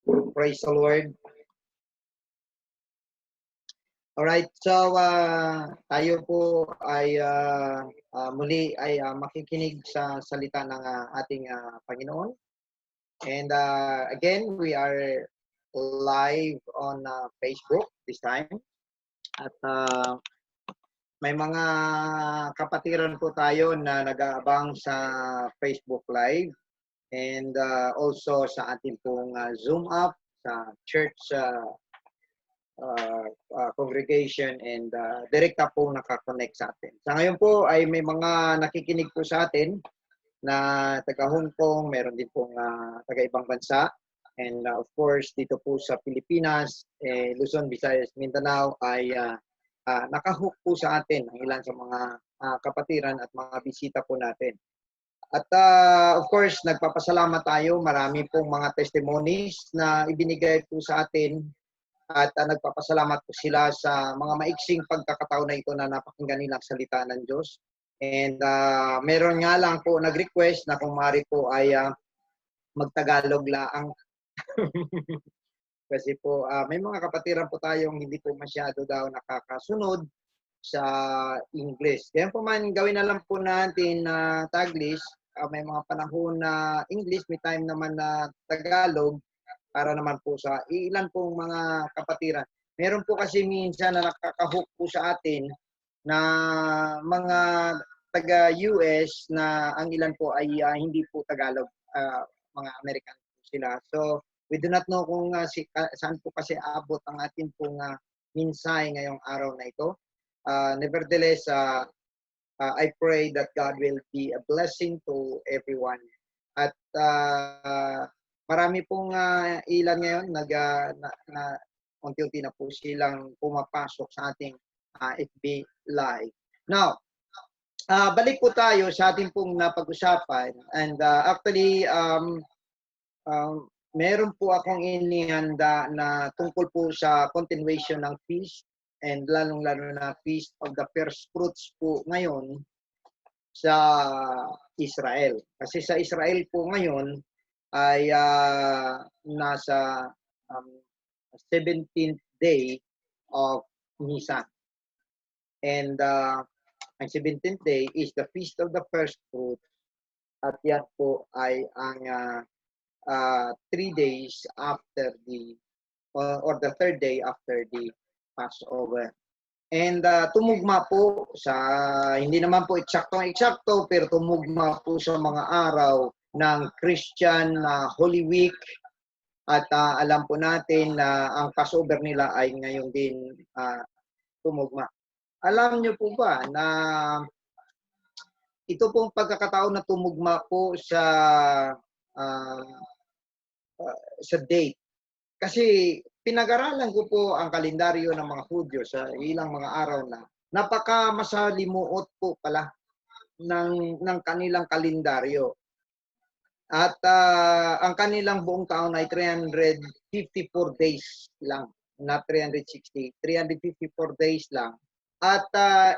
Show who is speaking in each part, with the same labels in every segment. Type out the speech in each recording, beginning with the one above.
Speaker 1: Praise the Lord. Alright, so tayo po ay muli ay makikinig sa salita ng ating Panginoon. And again, we are live on Facebook this time. At may mga kapatiran po tayo na nag-aabang sa Facebook Live. And also sa ating pong Zoom app, sa church congregation, and direkta po nakakonect sa atin. Sa ngayon po ay may mga nakikinig po sa atin na taga Hong Kong, meron din pong taga ibang bansa. And of course, dito po sa Pilipinas, Luzon, Visayas, Mindanao ay nakahook po sa atin ang ilan sa mga kapatiran at mga bisita po natin. At of course, nagpapasalamat tayo. Marami pong mga testimonies na ibinigay po sa atin. At nagpapasalamat po sila sa mga maiksing pagkakataon na ito na napakinggan nilang salita ng Diyos. And meron nga lang po nag-request na kung maaari po ay magtagalog laang. Kasi po may mga kapatiran po tayong hindi po masyado daw nakakasunod sa English. Kaya po man gawin na lang po natin na Taglish. May mga panahon na English, may time naman na Tagalog. Para naman po sa ilan pong mga kapatiran. Meron po kasi minsan na nakakahook po sa atin na mga taga-US na ang ilan po ay hindi po Tagalog, mga American po sila. So, we do not know kung saan po kasi abot ang atin pong minsay ngayong araw na ito. Nevertheless, I pray that God will be a blessing to everyone. At marami pong ilan ngayon na unti-unti na po silang pumapasok sa ating FB Live. Now, balik po tayo sa ating pong napag-usapan. And actually, meron po akong inihanda na tungkol po sa continuation ng feast and lalong-lalo na Feast of the First Fruits po ngayon sa Israel. Kasi sa Israel po ngayon, ay nasa 17th day of Nisan. And ang 17th day is the Feast of the First Fruit. At yan po ay ang 3 days after the, or the 3rd day after the Passover. And tumugma po sa, hindi naman po eksakto, pero tumugma po sa mga araw ng Christian Holy Week. At alam po natin na ang Passover nila ay ngayon din tumugma. Alam niyo po ba na ito pong pagkakataon na tumugma po sa date. Kasi pinag-aralan ko po ang kalendaryo ng mga Hudyo sa ilang mga araw na napaka-masalimuot po pala ng kanilang kalendaryo. At ang kanilang buong taon ay 354 days lang, not 360, 354 days lang. At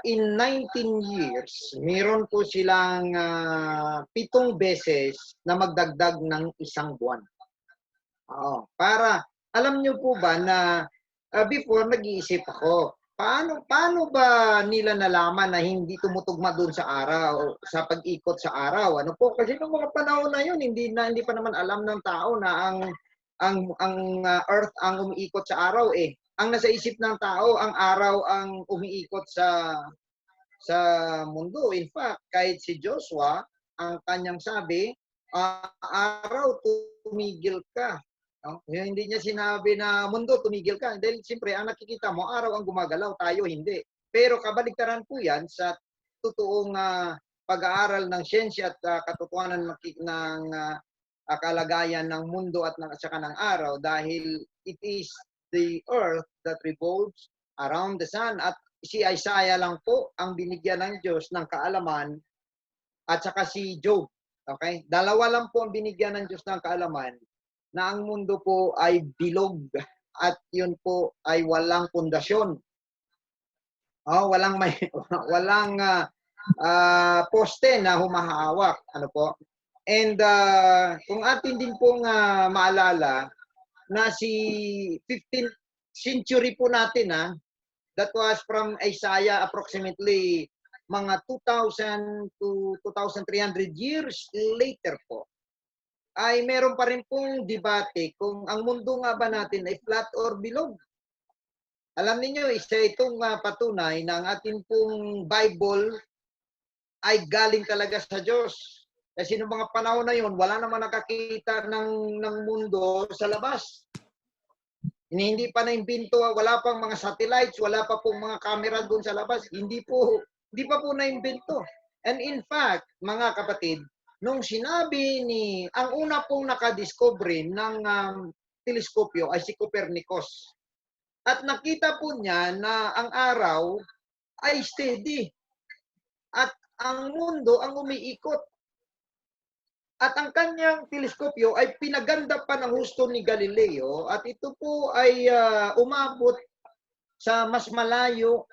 Speaker 1: in 19 years, meron po silang 7 beses na magdagdag ng 1 buwan. Para, alam nyo po ba na before nag-iisip ako, paano ba nila nalaman na hindi tumutugma doon sa araw, sa pag-ikot sa araw? Ano po? Kasi noong mga panahon na yun, hindi pa naman alam ng tao na ang Earth ang umiikot sa araw eh. Ang nasa isip ng tao, ang araw ang umiikot sa mundo. In fact, kahit si Joshua, ang kanyang sabi, araw tumigil ka. Hindi niya sinabi na mundo, tumigil ka. Dahil siyempre, ang nakikita mo, araw ang gumagalaw, tayo hindi. Pero kabaligtaran po yan sa totoong pag-aaral ng siyensya at katotohanan ng kalagayan ng mundo at saka ng araw. Dahil it is the earth that revolves around the sun. At si Isaiah lang po ang binigyan ng Diyos ng kaalaman at saka si Job. Okay? Dalawa lang po ang binigyan ng Diyos ng kaalaman na ang mundo po ay bilog at yun po ay walang pundasyon. Walang poste na humahawak. Ano po? And kung atin din pong maalala, na si 15th century po natin, that was from Isaiah approximately mga 2,000 to 2,300 years later po, ay meron pa rin pong debate kung ang mundo nga ba natin ay flat or bilog. Alam niyo, isa itong patunay na ang ating pong Bible ay galing talaga sa Diyos. Kasi noong mga panahon na yun, wala naman nakakita ng mundo sa labas. Hindi pa naimbento, wala pang mga satellites, wala pa pong mga camera doon sa labas. Hindi pa po naimbento. And in fact, mga kapatid, nung sinabi ang una pong nakadiscover ng teleskopyo ay si Copernicus. At nakita po niya na ang araw ay steady. At ang mundo ang umiikot. At ang kanyang teleskopyo ay pinaganda pa ng husto ni Galileo at ito po ay umabot sa mas malayo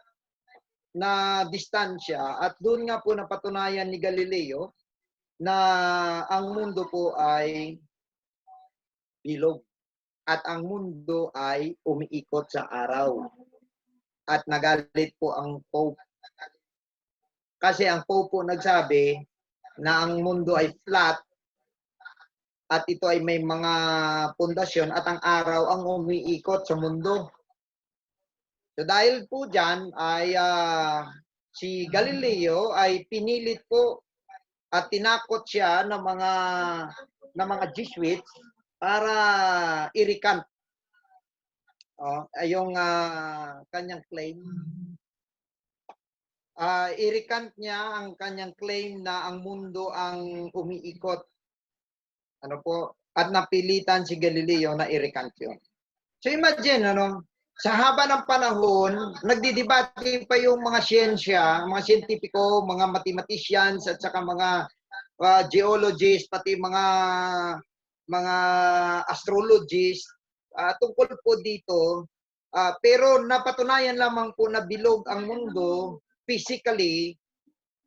Speaker 1: na distansya at doon nga po napatunayan ni Galileo na ang mundo po ay bilog at ang mundo ay umiikot sa araw. At nagalit po ang Pope. Kasi ang Pope po nagsabi na ang mundo ay flat at ito ay may mga pundasyon at ang araw ang umiikot sa mundo. So dahil po dyan ay si Galileo ay pinilit po at tinakot siya ng mga Jesuits para i-recant yung kanyang claim. I-recant niya ang kanyang claim na ang mundo ang umiikot. At napilitan si Galileo na i-recant yun. So imagine, sa haba ng panahon, nagdidebate pa yung mga siyensya, mga siyentipiko, mga mathematicians, at saka mga geologists, pati mga astrologists, tungkol po dito. Pero napatunayan lamang po na bilog ang mundo physically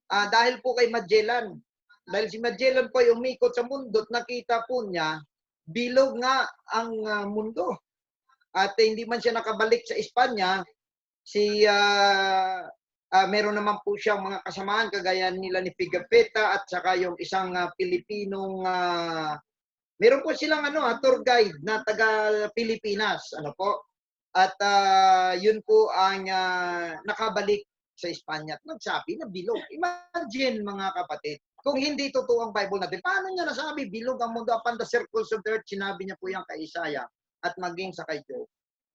Speaker 1: dahil po kay Magellan. Dahil si Magellan po ay umikot sa mundo at nakita po niya, bilog nga ang mundo. At hindi man siya nakabalik sa Espanya, meron naman po siyang mga kasamaan kagaya nila ni Pigafetta at saka yung isang Pilipinong meron po silang tour guide na taga Pilipinas, At yun po ang nakabalik sa Espanya at nagsabi na bilog. Imagine mga kapatid, kung hindi totoo ang Bible natin, paano niya nasabi bilog ang mundo upon the circles of the earth? Sinabi niya po yan kay Isaiah at maging sa kay Job.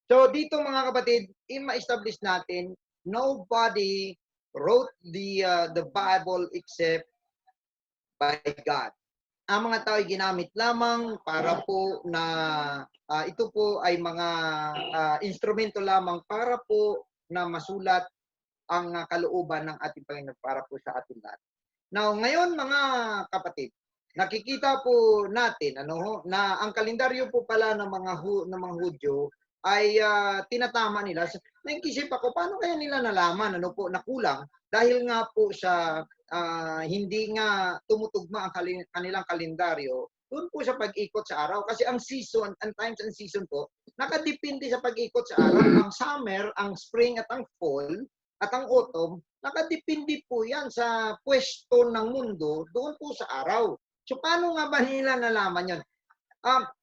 Speaker 1: So dito mga kapatid, i-establish natin, nobody wrote the Bible except by God. Ang mga tao ay ginamit lamang para po na ito po ay mga instrumento lamang para po na masulat ang kalooban ng ating Panginoon para po sa ating lahat. Now, ngayon mga kapatid, nakikita po natin na ang kalendaryo po pala ng mga Hudyo ay tinatama nila. Nag-isip ako, paano kaya nila nalaman na kulang? Dahil nga po sa hindi nga tumutugma ang kanilang kalendaryo doon po sa pag-ikot sa araw. Kasi ang season, ang times and season po, nakadepende sa pag-ikot sa araw. Ang summer, ang spring at ang fall at ang autumn, nakadepende po yan sa pwesto ng mundo doon po sa araw. So paano nga ba nila nalaman yun?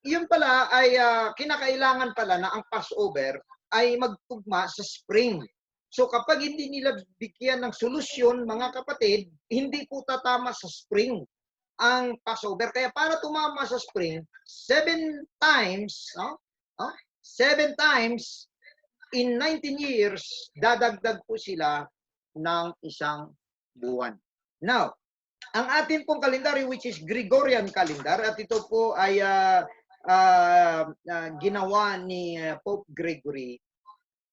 Speaker 1: Yun pala ay kinakailangan pala na ang Passover ay magtugma sa spring. So kapag hindi nila bigyan ng solusyon, mga kapatid, hindi po tatama sa spring ang Passover. Kaya para tumama sa spring, 7 times in 19 years, dadagdag po sila ng isang buwan. Now, ang atin pong kalendaryo, which is Gregorian calendar, at ito po ay ginawa ni Pope Gregory.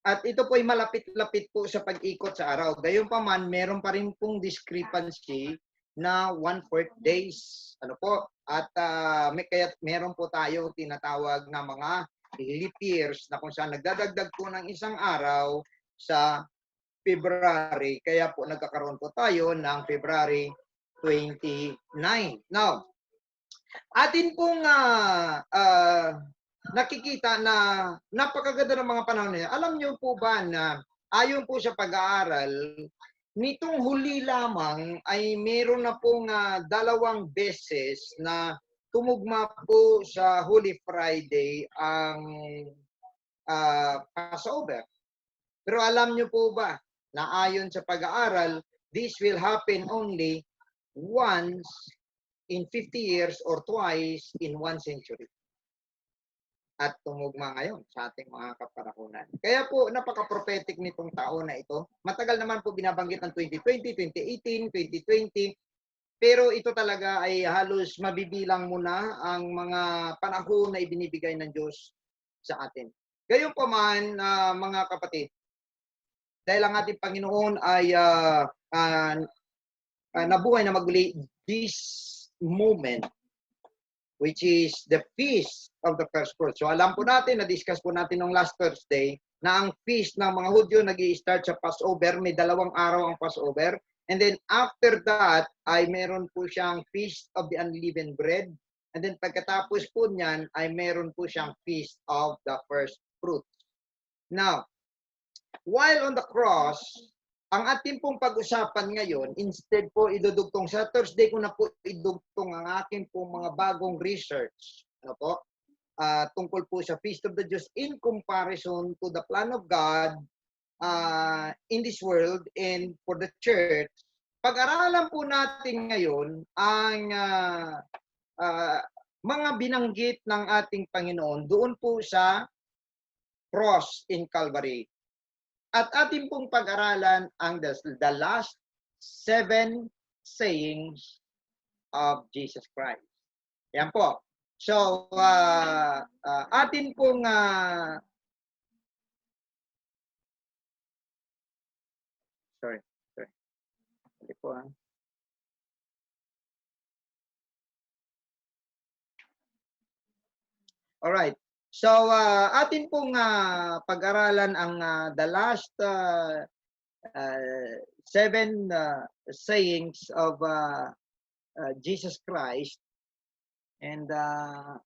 Speaker 1: At ito po ay malapit-lapit po sa pag-ikot sa araw. Gayunpaman, meron pa rin pong discrepancy na 1/4 days. At kaya meron po tayo tinatawag na mga leap years na kung saan nagdadagdag po ng isang araw sa February. Kaya po nagkakaroon po tayo ng February 29. Now, atin pong nakikita na napakaganda ng mga panahon niya. Alam niyo po ba na ayon po sa pag-aaral, nitong huli lamang ay meron na pong 2 beses na tumugma po sa Holy Friday ang Passover. Pero alam niyo po ba na ayon sa pag-aaral, this will happen only once in 50 years or twice in 1 century. At tumugma ngayon sa ating mga kapanahunan. Kaya po, napaka-prophetic nitong taon na ito. Matagal naman po binabanggit ng 2020, 2018, 2020. Pero ito talaga ay halos mabibilang mo na ang mga panahon na ibinibigay ng Diyos sa atin. Gayunpaman, mga kapatid, dahil ang ating Panginoon ay nabuhay na maguli this moment, which is the feast of the first fruits. So alam po natin, na-discuss po natin nung last Thursday, na ang feast ng mga Hudyo nag-i-start sa Passover, may 2 araw ang Passover. And then after that, ay meron po siyang feast of the unleavened bread. And then pagkatapos po niyan, ay meron po siyang feast of the first fruits. Now, while on the cross, ang ating pong pag-usapan ngayon, instead po idudugtong sa Thursday ko na po idugtong ang aking pong mga bagong research. Ano po? Tungkol po sa Feast of the Jews in comparison to the plan of God in this world and for the church. Pag-aralan po natin ngayon ang mga binanggit ng ating Panginoon doon po sa cross in Calvary. At ating pong pag-aralan ang the last 7 sayings of Jesus Christ. Yan po. So, atin pong sorry. Hindi po Alright. So, atin pong pag-aralan ang the last 7 sayings of Jesus Christ. And, ano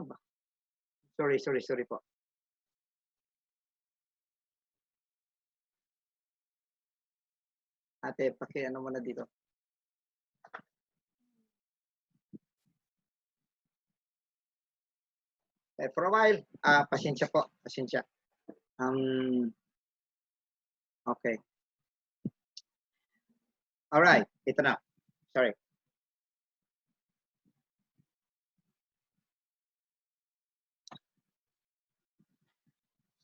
Speaker 1: ba? Sorry po. Ate, paki-ano mo na dito. For a while, pasensya po. Pasensya. Okay. Alright, ito na. Sorry.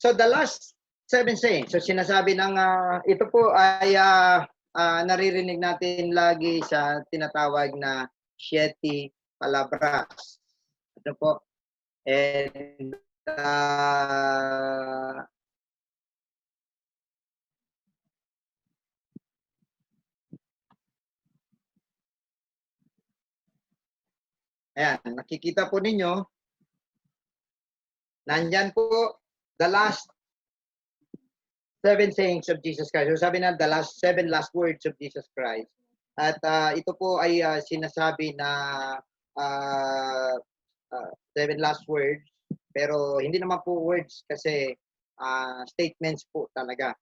Speaker 1: So the last 7 sayings. So sinasabi ng ito po ay naririnig natin lagi sa tinatawag na 7 palabras. Ito po. And ayan, nakikita po ninyo, nandyan po the last 7 sayings of Jesus Christ. So sabi na, the last 7 last words of Jesus Christ. At ito po ay sinasabi na 7 last words, pero hindi naman po words kasi statements po talaga.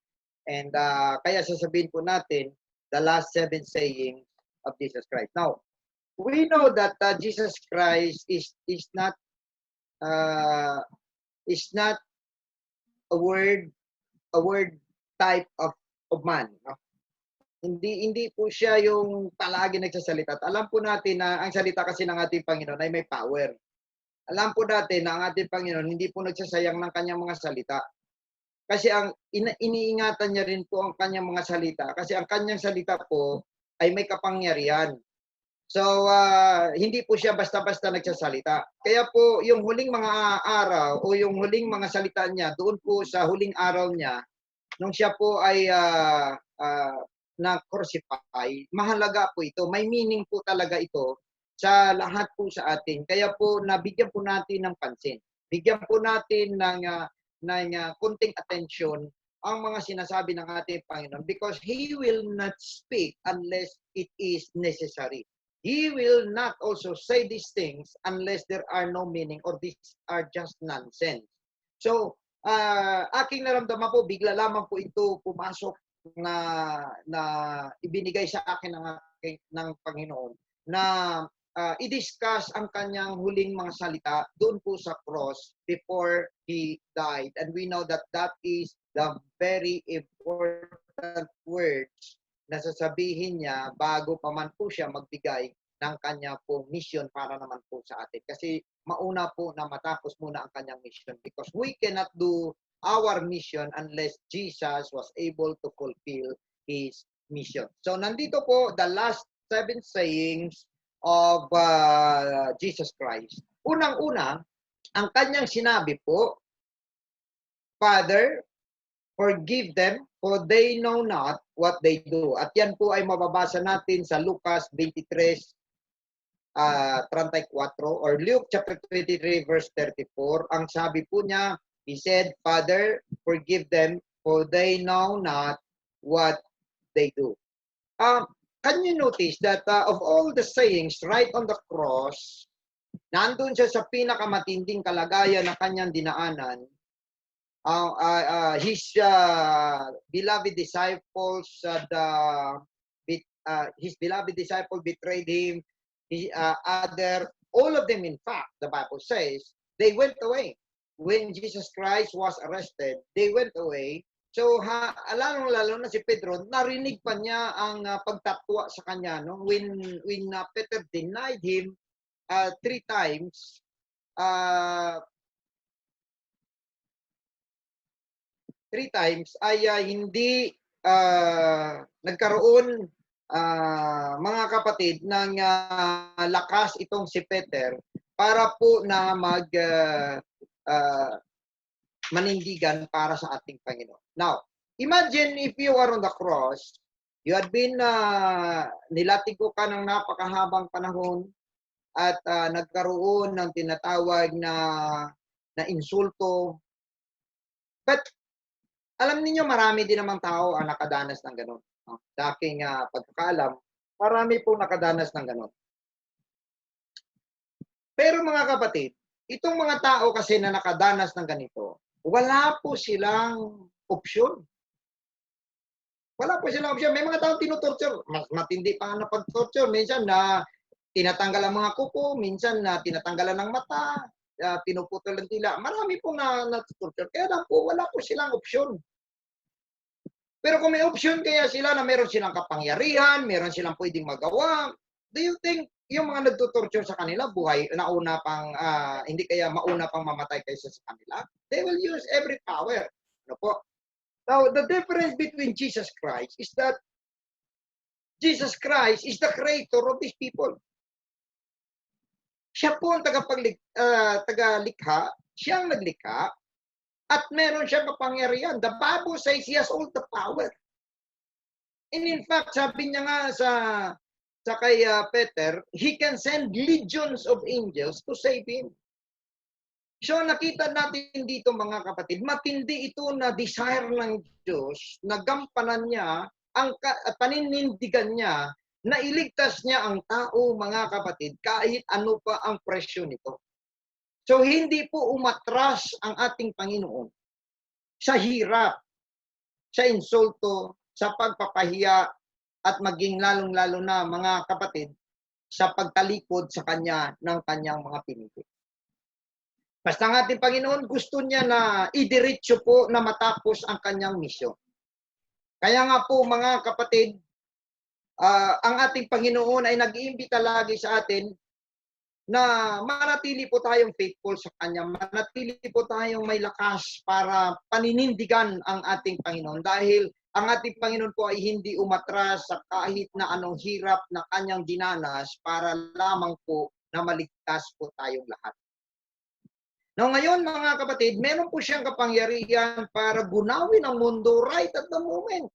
Speaker 1: And kaya sasabihin po natin, the last 7 sayings of Jesus Christ. Now, we know that Jesus Christ is not a word type of man. No? Hindi po siya yung palagi nagsasalita. At alam po natin na ang salita kasi ng ating Panginoon ay may power. Alam po natin na ang ating Panginoon hindi po nagsasayang ng kanyang mga salita. Kasi ang iniingatan niya rin po ang kanyang mga salita. Kasi ang kanyang salita po ay may kapangyarihan. So, hindi po siya basta-basta nagsasalita. Kaya po, yung huling mga araw o yung huling mga salita niya, doon po sa huling araw niya, nung siya po ay na-crucify, mahalaga po ito. May meaning po talaga ito sa lahat po sa atin. Kaya po, nabigyan po natin ng pansin. Bigyan po natin ng kunting atensyon ang mga sinasabi ng ating Panginoon because He will not speak unless it is necessary. He will not also say these things unless there are no meaning or these are just nonsense. So, aking naramdaman po, bigla lamang po ito pumasok na ibinigay sa akin ng Panginoon na i-discuss ang kanyang huling mga salita doon po sa cross before he died. And we know that that is the very important words na sasabihin niya bago pa man po siya magbigay ng kanya pong mission para naman po sa atin. Kasi mauna po na matapos muna ang kanyang mission because we cannot do our mission unless Jesus was able to fulfill his mission. So nandito po the last 7 sayings of Jesus Christ. Unang-una, ang kanyang sinabi po, Father, forgive them, for they know not what they do. At yan po ay mababasa natin sa Lucas 23, 34 or Luke chapter 23 verse 34. Ang sabi po niya, he said, Father, forgive them, for they know not what they do. Can you notice that of all the sayings right on the cross, nandun siya sa pinakamatinding kalagayan na kanyang dinaanan, his beloved disciples, his beloved disciple betrayed him, all of them in fact, the Bible says, they went away. When Jesus Christ was arrested, they went away. So, lalo na si Pedro, narinig pa niya ang pagtatwa sa kanya. No? When Peter denied him 3 times, ay hindi nagkaroon, mga kapatid, ng lakas itong si Peter para po na manindigan para sa ating Panginoon. Now, imagine if you are on the cross, you had been nilatigo ka ng napakahabang panahon at nagkaroon ng tinatawag na insulto. But alam niyo marami din namang tao ang nakadanas ng ganun. Sa aking pagkakaalam, marami pong nakadanas ng ganun. Pero mga kapatid, itong mga tao kasi na nakadanas ng ganito, wala po silang opsyon. Wala po silang opsyon. May mga taong tinutorture. Mas matindi pa na pag-torture. Minsan na tinatanggal ang mga kuko, minsan na tinatanggalan ng mata, pinuputol ng tila. Marami po na torture. Kaya lang po, wala po silang opsyon. Pero kung may opsyon kaya sila na meron silang kapangyarihan, meron silang pwedeng magawa, do you think yung mga nagtutorture sa kanila, buhay, nauna pang, hindi kaya mauna pang mamatay kaysa sa kanila? They will use every power. Ano po? Now, the difference between Jesus Christ is that Jesus Christ is the creator of these people. Siya po ang tagalikha, siya ang naglikha, at meron siyang kapangyarihan. The Bible says he has all the power. And in fact, sabi niya nga sa kay Peter, he can send legions of angels to save him. So nakita natin dito mga kapatid, matindi ito na desire ng Diyos na gampanan niya, paninindigan niya, na iligtas niya ang tao mga kapatid kahit ano pa ang presyo nito. So hindi po umatras ang ating Panginoon sa hirap, sa insulto, sa pagpapahiya, at maging lalong-lalo na mga kapatid sa pagtalikod sa kanya ng kanyang mga pinili. Basta ang ating Panginoon gusto niya na idiretso po na matapos ang kanyang misyon. Kaya nga po mga kapatid, ang ating Panginoon ay nag-iimbita lagi sa atin na manatili po tayong faithful sa Kanya, manatili po tayong may lakas para paninindigan ang ating Panginoon dahil ang ating Panginoon po ay hindi umatras sa kahit na anong hirap na Kanyang dinanas para lamang po na maligtas po tayong lahat. Now ngayon mga kapatid, meron po siyang kapangyarihan para gunawin ang mundo right at the moment.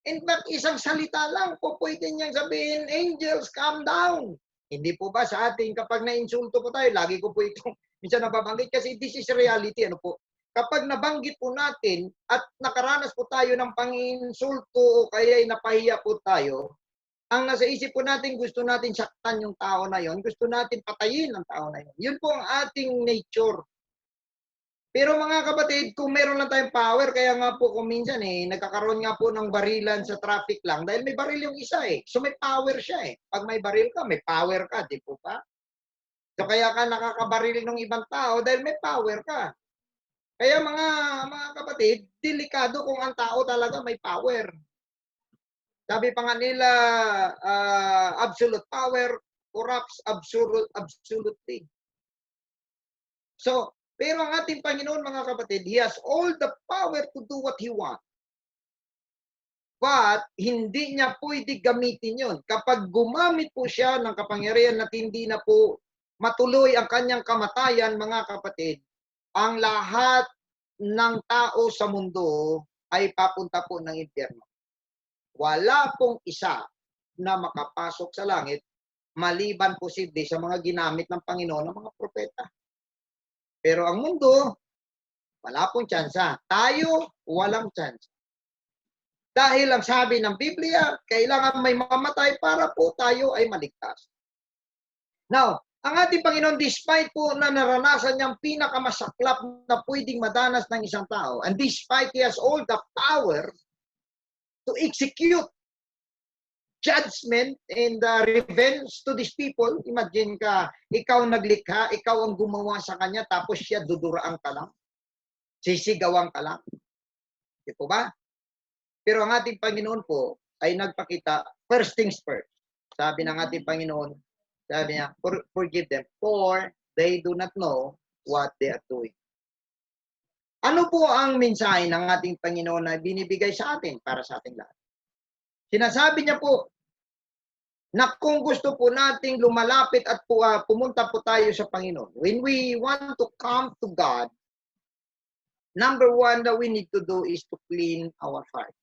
Speaker 1: In fact, isang salita lang po pwede niyang sabihin, angels, calm down. Hindi po ba sa ating kapag na-insulto po tayo, lagi ko po itong minsan nababanggit kasi this is reality. Ano po? Kapag nabanggit po natin at nakaranas po tayo ng pang-insulto o kaya napahiya po tayo, Ang nasa isip po natin, gusto natin saktan yung tao na yon, gusto natin patayin ang tao na yon. Yun po ang ating nature. Pero mga kapatid, kung meron lang tayong power, kaya nga po kung minsan nagkakaroon nga po ng barilan sa traffic lang dahil may baril yung isa eh. So may power siya eh. Pag may baril ka, may power ka, di po ba? So kaya ka nakakabaril ng ibang tao dahil may power ka. Kaya mga kapatid, delikado kung ang tao talaga may power. Sabi pa nga nila, absolute power corrupts absolutely. So, pero ang ating Panginoon, mga kapatid, He has all the power to do what He wants. But, hindi niya pwede gamitin yun. Kapag gumamit po siya ng kapangyarihan at hindi na po matuloy ang kanyang kamatayan, mga kapatid, ang lahat ng tao sa mundo ay papunta po ng impyerno. Wala pong isa na makapasok sa langit maliban posible sa mga ginamit ng Panginoon ng mga propeta. Pero ang mundo, wala pong tsansa. Tayo, walang tsansa. Dahil ang sabi ng Biblia, kailangan may mamatay para po tayo ay maligtas. Now, ang ating Panginoon, despite po na naranasan niyang pinakamasaklap na pwedeng madanas ng isang tao, and despite He has all the power to execute judgment and revenge to these people. Imagine ka, ikaw naglikha, ikaw ang gumawa sa kanya, tapos siya duduraan ka lang. Sisigawan ka lang. Di po ba? Pero ang ating Panginoon po ay nagpakita, first things first. Sabi ng ating Panginoon, sabi niya, forgive them, for they do not know what they are doing. Ano po ang mensahe ng ating Panginoon na binibigay sa atin para sa ating lahat? Sinasabi niya po na kung gusto po nating lumalapit at pumunta po tayo sa Panginoon, when we want to come to God, number one that we need to do is to clean our heart.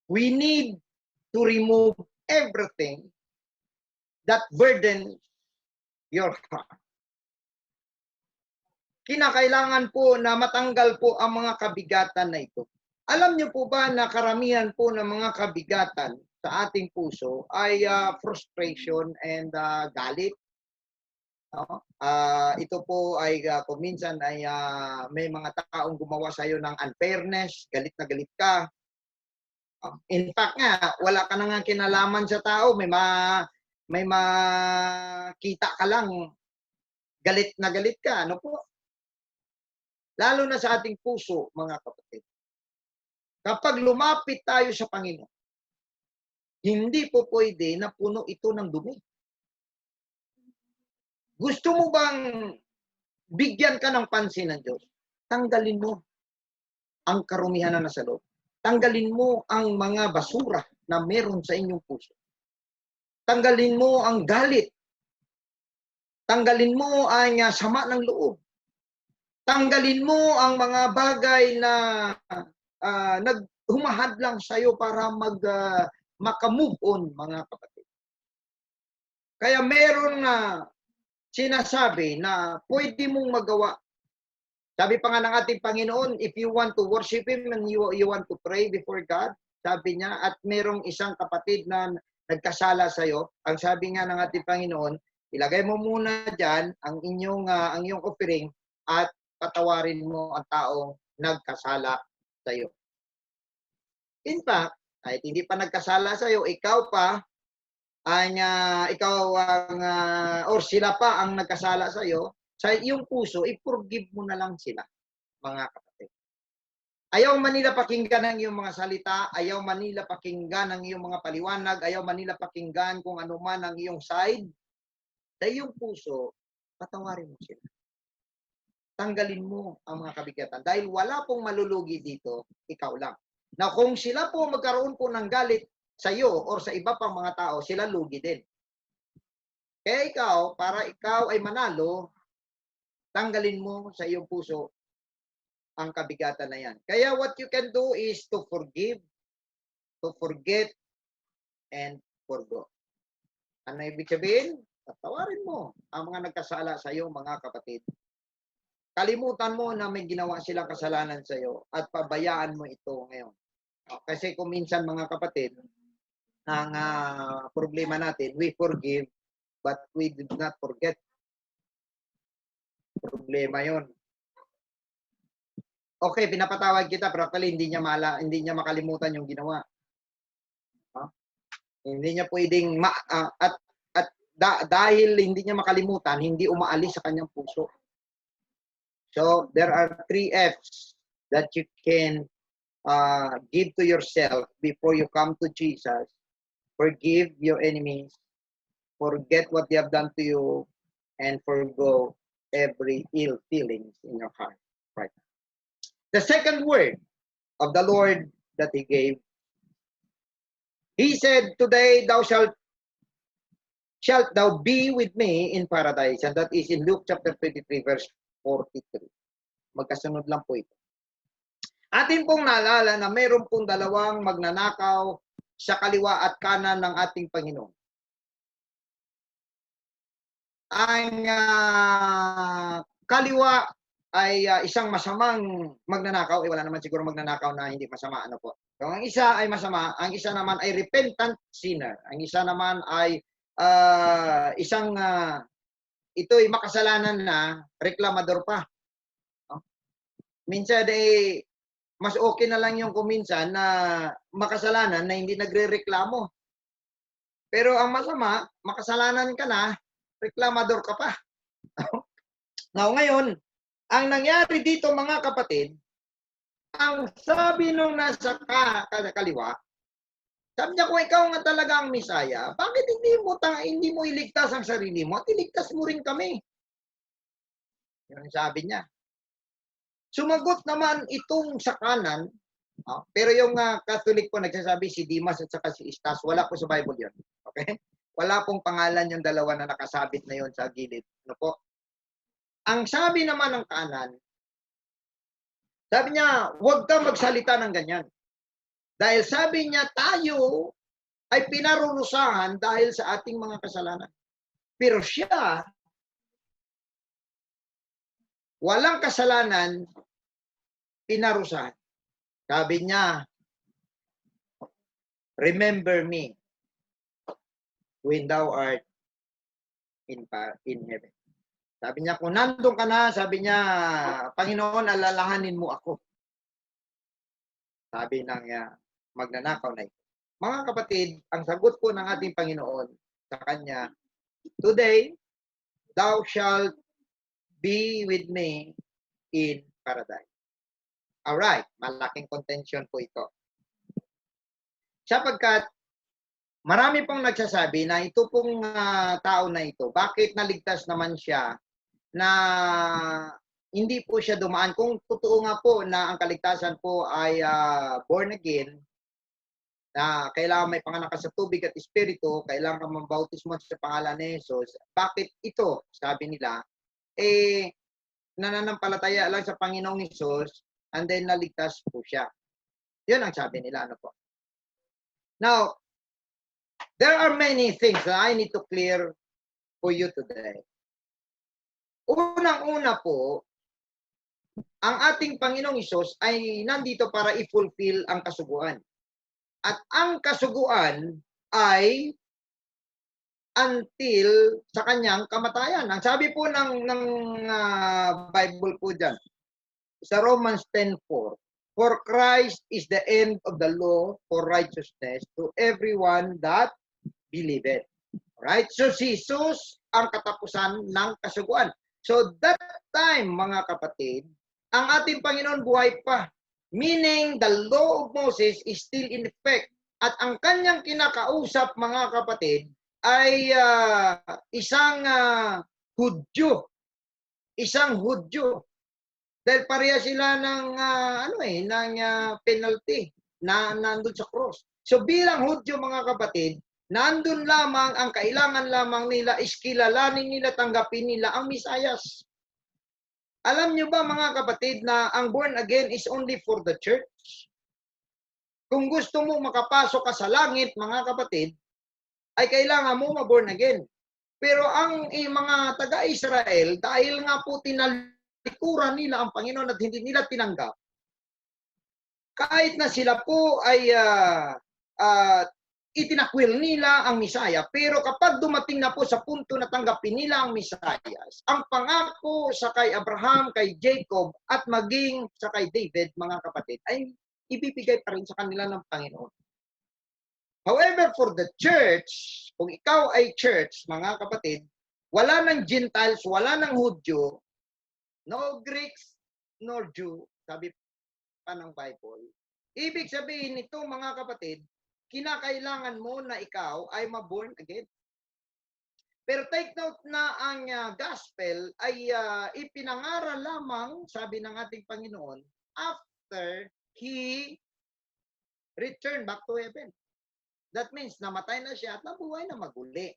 Speaker 1: We need to remove everything that burden your heart. Kinakailangan po na matanggal po ang mga kabigatan na ito. Alam niyo po ba na karamihan po ng mga kabigatan sa ating puso ay frustration and galit? Ito po ay kung minsan ay may mga taong gumawa sa iyo ng unfairness, galit na galit ka. In fact nga, wala ka nang kinalaman sa tao, may makita ka lang, galit na galit ka. Ano po? Lalo na sa ating puso, mga kapatid. Kapag lumapit tayo sa Panginoon, hindi po pwede na puno ito ng dumi. Gusto mo bang bigyan ka ng pansin ng Diyos? Tanggalin mo ang karumihan na nasa loob. Tanggalin mo ang mga basura na meron sa inyong puso. Tanggalin mo ang galit. Tanggalin mo ang sama ng loob. Tanggalin mo ang mga bagay na naghumahad lang sa iyo para makamove on, mga kapatid. Kaya meron na sinasabi na pwede mong magawa. Sabi pa nga ng ating Panginoon, if you want to worship Him and you want to pray before God, sabi niya, at merong isang kapatid na nagkasala sa iyo, ang sabi nga ng ating Panginoon, ilagay mo muna dyan ang iyong offering at patawarin mo ang taong nagkasala sa iyo. In fact, kahit hindi pa nagkasala sa iyo, ikaw or sila pa ang nagkasala sa iyo, sa iyong puso, i-forgive mo na lang sila, mga kapatid. Ayaw man nila pakinggan ang iyong mga salita, ayaw man nila pakinggan ang iyong mga paliwanag, ayaw man nila pakinggan kung ano man ang iyong side, sa iyong puso, patawarin mo sila. Tanggalin mo ang mga kabigatan. Dahil wala pong malulugi dito, ikaw lang. Na kung sila po magkaroon po ng galit sa iyo or sa iba pang mga tao, sila lugi din. Kaya ikaw, para ikaw ay manalo, tanggalin mo sa iyong puso ang kabigatan na yan. Kaya what you can do is to forgive, to forget, and forgo. Ano ibig sabihin? Patawarin mo ang mga nagkasala sa iyo, mga kapatid. Kalimutan mo na may ginawa silang kasalanan sa iyo at pabayaan mo ito ngayon. Kasi kung minsan, mga kapatid, ang problema natin. We forgive, but we did not forget. Problema yon. Okay, pinapatawad kita, pero actually hindi niya makalimutan yung ginawa. Hindi niya pwedeng dahil hindi niya makalimutan, hindi umaalis sa kanyang puso. So, there are 3 F's that you can give to yourself before you come to Jesus. Forgive your enemies, forget what they have done to you, and forgo every ill feelings in your heart. Right. The second word of the Lord that He gave, He said, "Today shalt thou be with me in paradise." And that is in Luke chapter 23, verse 43. Magkasunod lang po ito. Atin pong naalala na mayroon pong dalawang magnanakaw sa kaliwa at kanan ng ating Panginoon. Ang kaliwa ay isang masamang magnanakaw. Wala naman siguro magnanakaw na hindi masama. Ano po? So, ang isa ay masama, ang isa naman ay repentant sinner. Ang isa naman ay ito'y makasalanan na reklamador pa. Minsan mas okay na lang yung kuminsan na makasalanan na hindi nagre-reklamo. Pero ang masama, makasalanan ka na, reklamador ka pa. Now, ngayon, ang nangyari dito mga kapatid, ang sabi nung nasa kaliwa, sabi niya, kung ikaw nga talaga ang Misaya, bakit hindi mo iligtas ang sarili mo at iligtas mo rin kami? Yan ang sabi niya. Sumagot naman itong sa kanan, pero yung Catholic po nagsasabi si Dimas at saka si Istas, wala po sa Bible yun. Okay? Wala pong pangalan yung dalawa na nakasabit na yun sa gilid. Ano po? Ang sabi naman ng kanan, sabi niya, huwag ka magsalita ng ganyan. Dahil sabi niya, tayo ay pinarurusahan dahil sa ating mga kasalanan. Pero siya, walang kasalanan, pinarusahan. Sabi niya, remember me when thou art in heaven. Sabi niya, kung nandun ka na, sabi niya, Panginoon, alalahanin mo ako. Sabi ng magnanakaw na ito. Mga kapatid, ang sagot po ng ating Panginoon sa kanya, today, thou shalt be with me in paradise. Alright, malaking contention po ito. Sapagkat marami pong nagsasabi na ito pong tao na ito, bakit naligtas naman siya na hindi po siya dumaan. Kung totoo nga po na ang kaligtasan po ay born again, na kailangan may panganak sa tubig at espiritu, kailangan mambautismo sa pangalan ni Jesus, bakit ito, sabi nila, nananampalataya lang sa Panginoong Jesus and then naligtas po siya. Yun ang sabi nila. Ano po? Now, there are many things that I need to clear for you today. Unang-una po, ang ating Panginoong Hesus ay nandito para i-fulfill ang kasuguan. At ang kasuguan ay until sa kanyang kamatayan. Ang sabi po ng Bible po dyan, sa Romans 10:4, for Christ is the end of the law for righteousness to everyone that believeth. Right? So si Jesus ang katapusan ng kasuguan. So that time, mga kapatid, ang ating Panginoon buhay pa. Meaning, the law of Moses is still in effect. At ang kanyang kinakausap, mga kapatid, ay isang Hudyo. Isang Hudyo. Dahil pareha sila ng penalty na nandun sa cross. So bilang Hudyo, mga kapatid, nandun lamang, ang kailangan lamang nila is kilalanin nila, tanggapin nila ang Misayas. Alam nyo ba, mga kapatid, na ang born again is only for the church? Kung gusto mo makapasok ka sa langit, mga kapatid, ay kailangan mo ma-born again. Pero ang mga taga-Israel, dahil nga po tinalikuran nila ang Panginoon at hindi nila tinanggap, kahit na sila po ay itinakwil nila ang Misaya. Pero kapag dumating na po sa punto na tanggapin nila ang Misayas, ang pangako sa kay Abraham, kay Jacob, at maging sa kay David, mga kapatid, ay ibibigay pa rin sa kanila ng Panginoon. However, for the church, kung ikaw ay church, mga kapatid, wala ng Gentiles, wala ng Hudyo, no Greeks, nor Jew, sabi pa ng Bible. Ibig sabihin nito, mga kapatid, kinakailangan mo na ikaw ay ma-born again. Pero take note na ang gospel ay ipinangaral lamang, sabi ng ating Panginoon, after He returned back to heaven. That means namatay na siya at nabuhay na maguli.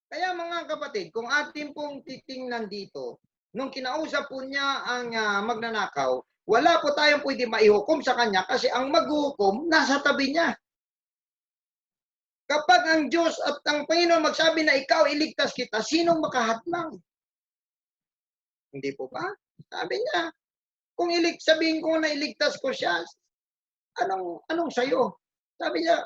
Speaker 1: Kaya mga kapatid, kung atin pong titingnan dito, nung kinausap po niya ang magnanakaw, wala po tayong pwede maihukom sa kanya kasi ang maghukom nasa tabi niya. Kapag ang Diyos at ang Panginoon magsabi na ikaw iligtas kita, sinong makahatlang? Hindi po ba? Sabi niya, kung sabihin ko na iligtas ko siya, anong sayo? Sabi niya,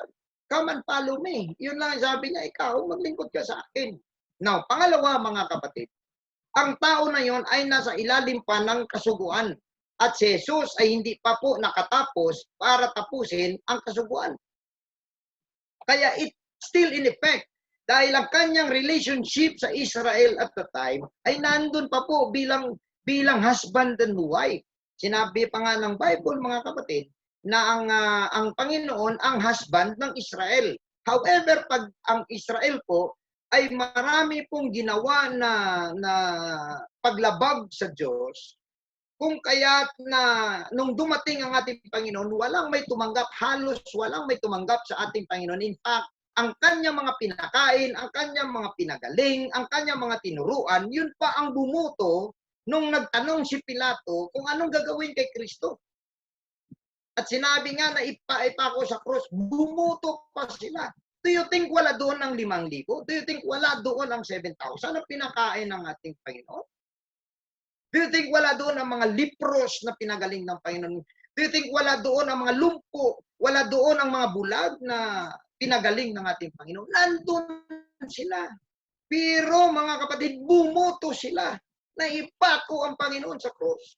Speaker 1: come and follow me. Yun lang sabi niya, ikaw maglingkod ka sa akin. Now, pangalawa mga kapatid, ang tao na yon ay nasa ilalim pa ng kasuguan. At si Jesus ay hindi pa po nakatapos para tapusin ang kasuguan. Kaya it still in effect. Dahil ang kanyang relationship sa Israel at the time ay nandun pa po bilang husband and wife. Sinabi pa nga ng Bible, mga kapatid, na ang Panginoon ang husband ng Israel. However, pag ang Israel po ay marami pong ginawa na paglabag sa Diyos, kung kaya't na nung dumating ang ating Panginoon, walang may tumanggap, halos walang may tumanggap sa ating Panginoon. In fact, ang kanyang mga pinakain, ang kanyang mga pinagaling, ang kanyang mga tinuruan, yun pa ang bumuto nung nagtanong si Pilato kung anong gagawin kay Kristo. At sinabi nga na ipako sa krus, bumuto pa sila. Do you think wala doon ang 5,000? Do you think wala doon ang 7,000 na pinakain ng ating Panginoon? Do you think wala doon ang mga lepros na pinagaling ng Panginoon? Do you think wala doon ang mga lumpo? Wala doon ang mga bulag na pinagaling ng ating Panginoon? Nandun sila. Pero mga kapatid, bumuto sila na ipako ang Panginoon sa cross.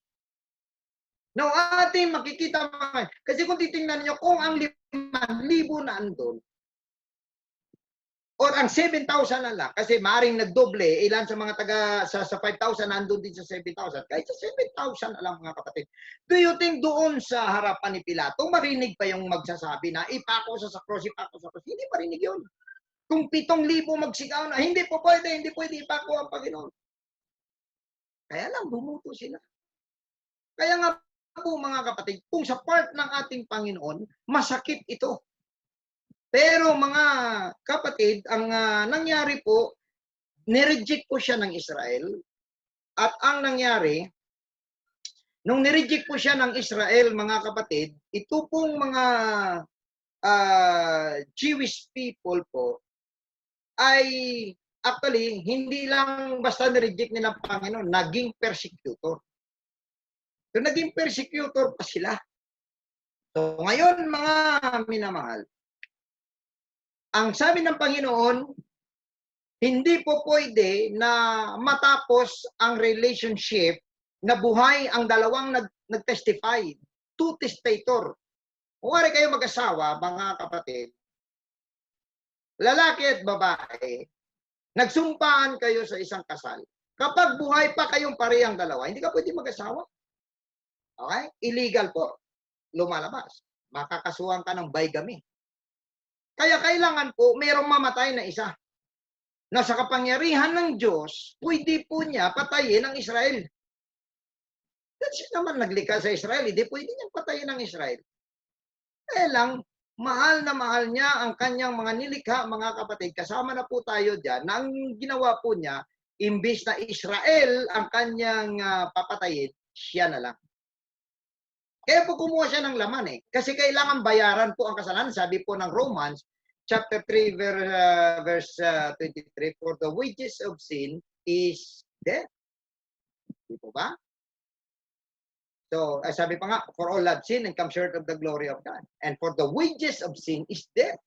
Speaker 1: Now, ating makikita mga, kasi kung titingnan nyo, kung ang 5,000 na andun, or ang 7,000 na lang, kasi maaaring nagdoble, ilan sa mga sa 5,000 nandun din sa 7,000, kahit sa 7,000 na lang mga kapatid. Do you think doon sa harapan ni Pilato, marinig pa yung magsasabi na ipako sa cross, ipako sa cross? Hindi marinig yun. Kung 7,000 magsigaw na, hindi pwede ipako ang Panginoon. Kaya lang, bumuto sila. Kaya nga po mga kapatid, kung sa part ng ating Panginoon, masakit ito. Pero mga kapatid, ang nangyari po, nireject po siya ng Israel. At ang nangyari, nung nireject po siya ng Israel, mga kapatid, ito pong mga Jewish people po, ay actually, hindi lang basta nireject nila ang Panginoon, naging persecutor. So, naging persecutor pa sila. So, ngayon, mga minamahal, ang sabi ng Panginoon, hindi po pwede na matapos ang relationship na buhay ang dalawang nag-testify. Two testator. Kung wari kayo mag-asawa, mga kapatid, lalaki at babae, nagsumpaan kayo sa isang kasal. Kapag buhay pa kayong parehang dalawa, hindi ka pwede mag-asawa. Okay? Illegal po. Lumalabas. Makakasuhan ka ng bigamy. Kaya kailangan po mayroong mamatay na isa. Na sa kapangyarihan ng Diyos, pwede po niya patayin ang Israel. Kasi naman naglikha sa Israel, hindi pwede niyang patayin ang Israel. Kaya lang, mahal na mahal niya ang kanyang mga nilikha, mga kapatid. Kasama na po tayo dyan, na ang ginawa po niya, imbis na Israel ang kanyang papatayin, siya na lang. Kaya po kumuha siya ng laman eh. Kasi kailangan bayaran po ang kasalanan. Sabi po ng Romans, chapter 3, verse 23, for the wages of sin is death. Di po ba? So, sabi pa nga, for all have sinned and come short of the glory of God. And for the wages of sin is death.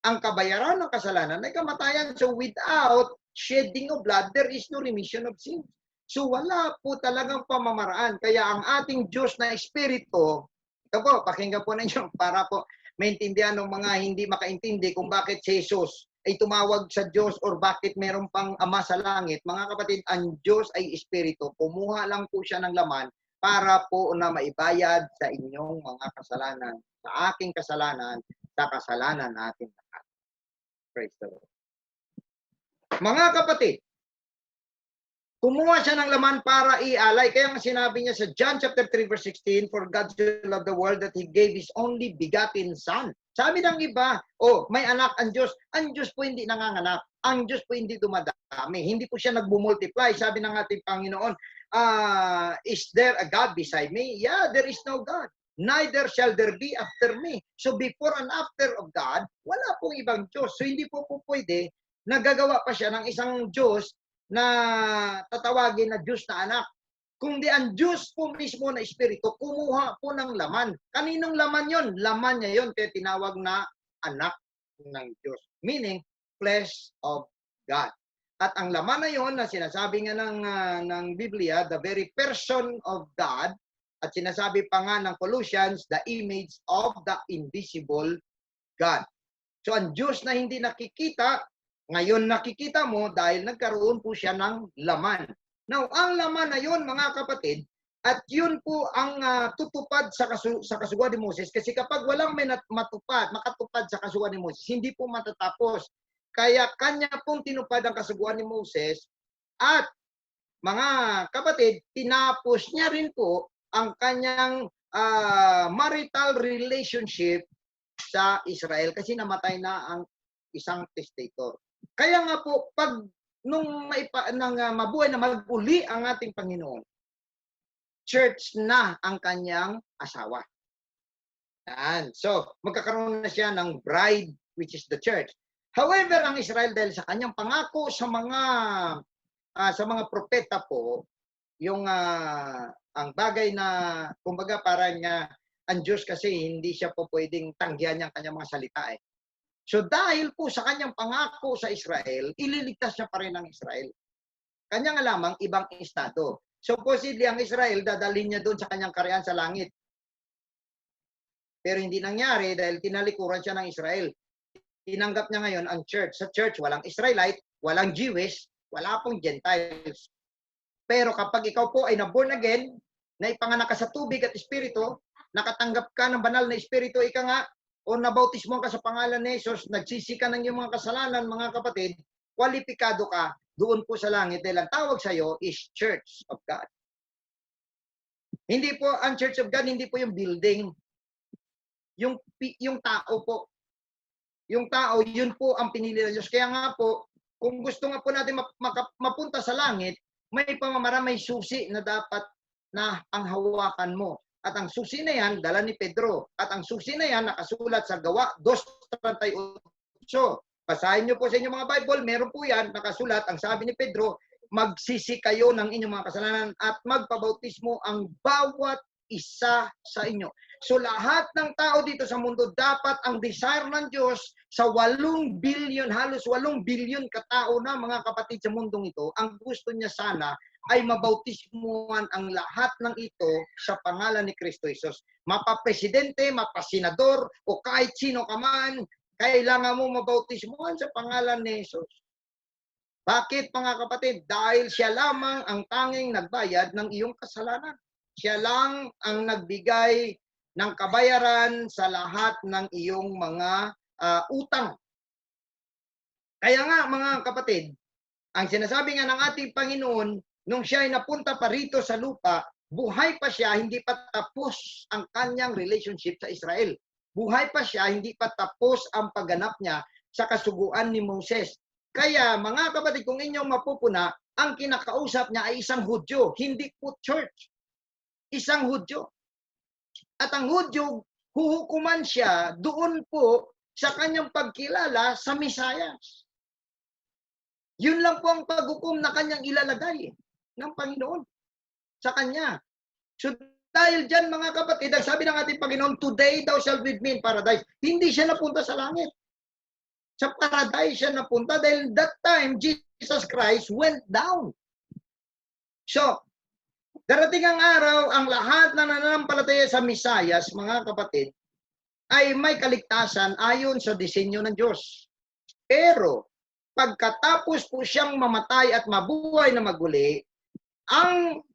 Speaker 1: ang kabayaran ng kasalanan ay kamatayan. So without shedding of blood, there is no remission of sin. So wala po talagang pamamaraan. Kaya ang ating Diyos na Espiritu, ito po, pakinggan po ninyo para po maintindihan ng mga hindi makaintindi kung bakit si Jesus ay tumawag sa Diyos or bakit meron pang Ama sa langit. Mga kapatid, ang Diyos ay Espiritu. Kumuha lang po siya ng laman para po na maibayad sa inyong mga kasalanan, sa aking kasalanan, sa kasalanan natin lahat. Praise the Lord. Mga kapatid, kumuha siya ng laman para ialay. Kaya nga sinabi niya sa John chapter 3 verse 16, "For God so loved the world that He gave His only begotten Son." Sabi ng iba, may anak ang Diyos. Ang Diyos po hindi nanganganak. Ang Diyos po hindi dumadami. Hindi po siya nagmumultiply. Sabi ng ating Panginoon, is there a God beside me? Yeah, there is no God. Neither shall there be after me. So before and after of God, wala pong ibang Diyos. So hindi po pwede nagagawa pa siya ng isang Diyos na tatawagin na Diyos na anak. Kung di ang Diyos po mismo na Espiritu, kumuha po ng laman. Kaninong laman yon? Laman niya yon, kaya tinawag na anak ng Diyos. Meaning, flesh of God. At ang laman na yon na sinasabi nga ng Biblia, the very person of God, at sinasabi pa nga ng Colossians, the image of the invisible God. So ang Diyos na hindi nakikita, ngayon nakikita mo dahil nagkaroon po siya ng laman. Now, ang laman na yun, mga kapatid, at yun po ang tutupad sa kasuguan ni Moses. Kasi kapag walang makatupad sa kasuguan ni Moses, hindi po matatapos. Kaya kanya pong tinupad ang kasuguan ni Moses at mga kapatid, tinapos niya rin po ang kanyang marital relationship sa Israel kasi namatay na ang isang testator. Kaya nga po, pag nung mabuhay na mag-uli ang ating Panginoon, church na ang kanyang asawa. Yan. So, magkakaroon na siya ng bride, which is the church. However, ang Israel dahil sa kanyang pangako sa mga propeta po, yung ang bagay na kumbaga parang ang Diyos kasi hindi siya po pwedeng tanggihan ang kanyang mga salita eh. So dahil po sa kanyang pangako sa Israel, ililigtas niya pa rin ang Israel. Kanya nga lamang ibang estado. Supposedly ang Israel dadalhin niya doon sa kanyang karyaan sa langit. Pero hindi nangyari dahil tinalikuran siya ng Israel. Tinanggap niya ngayon ang church. Sa church, walang Israelite, walang Jewish, wala pong Gentiles. Pero kapag ikaw po ay na-born again, na ipanganak ka sa tubig at espiritu, nakatanggap ka ng banal na espiritu, ika nga, o nabautismo ka sa pangalan ni Jesus, nagsisi ka ng iyong mga kasalanan, mga kapatid, kwalipikado ka doon po sa langit dahil ang tawag sa iyo is Church of God. Hindi po ang Church of God, hindi po yung building. Yung tao po. Yung tao, yun po ang pinili ng Diyos. Kaya nga po, kung gusto nga po natin mapunta sa langit, may pamamaraan, may susi na dapat na ang hawakan mo. At ang susi na yan, dala ni Pedro. At ang susi na yan, nakasulat sa Gawa 2:38. Basahin nyo po sa inyong mga Bible, meron po yan, nakasulat, ang sabi ni Pedro, magsisi kayo ng inyong mga kasalanan at magpabautismo ang bawat isa sa inyo. So lahat ng tao dito sa mundo, dapat ang desire ng Diyos sa 8 billion, halos 8 billion katao na mga kapatid sa mundong ito, ang gusto niya sana ay mabautismuhan ang lahat ng ito sa pangalan ni Kristo Jesus. Mapapresidente, mapasenador, o kahit sino ka man, kailangan mo mabautismuhan sa pangalan ni Jesus. Bakit mga kapatid? Dahil siya lamang ang tanging nagbayad ng iyong kasalanan. Siya lang ang nagbigay ng kabayaran sa lahat ng iyong mga utang. Kaya nga mga kapatid, ang sinasabi nga ng ating Panginoon, nung siya ay napunta pa rito sa lupa, buhay pa siya, hindi pa tapos ang kanyang relationship sa Israel. Buhay pa siya, hindi pa tapos ang pagganap niya sa kasuguan ni Moses. Kaya mga kapatid, kung inyong mapupuna, ang kinakausap niya ay isang Hudyo, hindi po church. Isang Hudyo. At ang Hudyo, huhukuman siya doon po sa kanyang pagkilala sa Mesiyas. Yun lang po ang paghukom na kanyang ilalagay ng Panginoon sa kanya. So dahil dyan mga kapatid, ang sabi ng ating Panginoon, today thou shalt with me in paradise. Hindi siya napunta sa langit. Sa paradise siya napunta dahil that time, Jesus Christ went down. So, darating ang araw, ang lahat na nananampalataya sa Misayas, mga kapatid, ay may kaligtasan ayon sa disenyo ng Diyos. Pero, pagkatapos po siyang mamatay at mabuhay na maguli, ang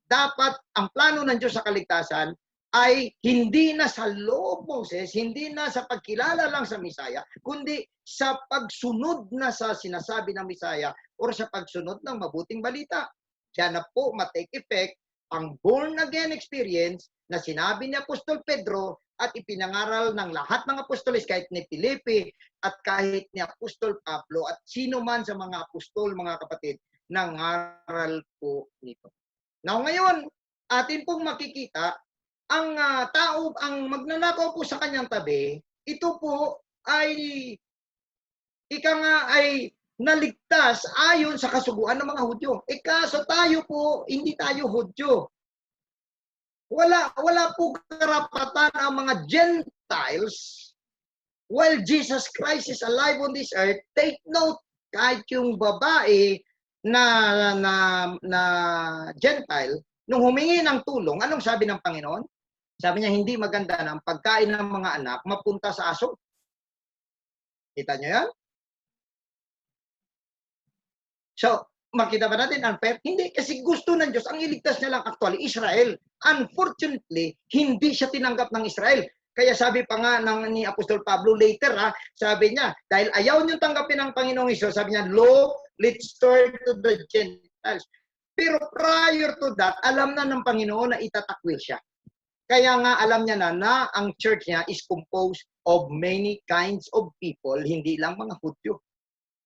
Speaker 1: plano ng Diyos sa kaligtasan ay hindi na sa loob, Moses, hindi na sa pagkilala lang sa Misaya, kundi sa pagsunod na sa sinasabi ng Misaya or sa pagsunod ng mabuting balita. Diyan na po matake effect ang born-again experience na sinabi ni Apostol Pedro at ipinangaral ng lahat ng apostoles, kahit ni Felipe at kahit ni Apostol Pablo at sino man sa mga apostol, mga kapatid, nangaral po nito. Now ngayon, atin pong makikita, ang tao, ang magnanakaw po sa kanyang tabi, ito po ay ay naligtas ayon sa kasuguan ng mga Hudyo. Kaso tayo po, hindi tayo Hudyo. Wala po karapatan ang mga Gentiles while Jesus Christ is alive on this earth. Take note, kahit yung babae na Gentile, nung humingi ng tulong, anong sabi ng Panginoon? Sabi niya, hindi maganda na ang pagkain ng mga anak mapunta sa aso. Kita niyo yan? So, makita ba natin unfair? Hindi, kasi gusto ng Diyos, ang iligtas niya lang actually, Israel. Unfortunately, hindi siya tinanggap ng Israel. Kaya sabi pa nga ni Apostol Pablo later, sabi niya, dahil ayaw niyong tanggapin ng Panginoong Isus, sabi niya, Lo, let's turn to the Gentiles. Pero prior to that, alam na ng Panginoon na itatakwil siya. Kaya nga alam niya na ang church niya is composed of many kinds of people, hindi lang mga Hudyo.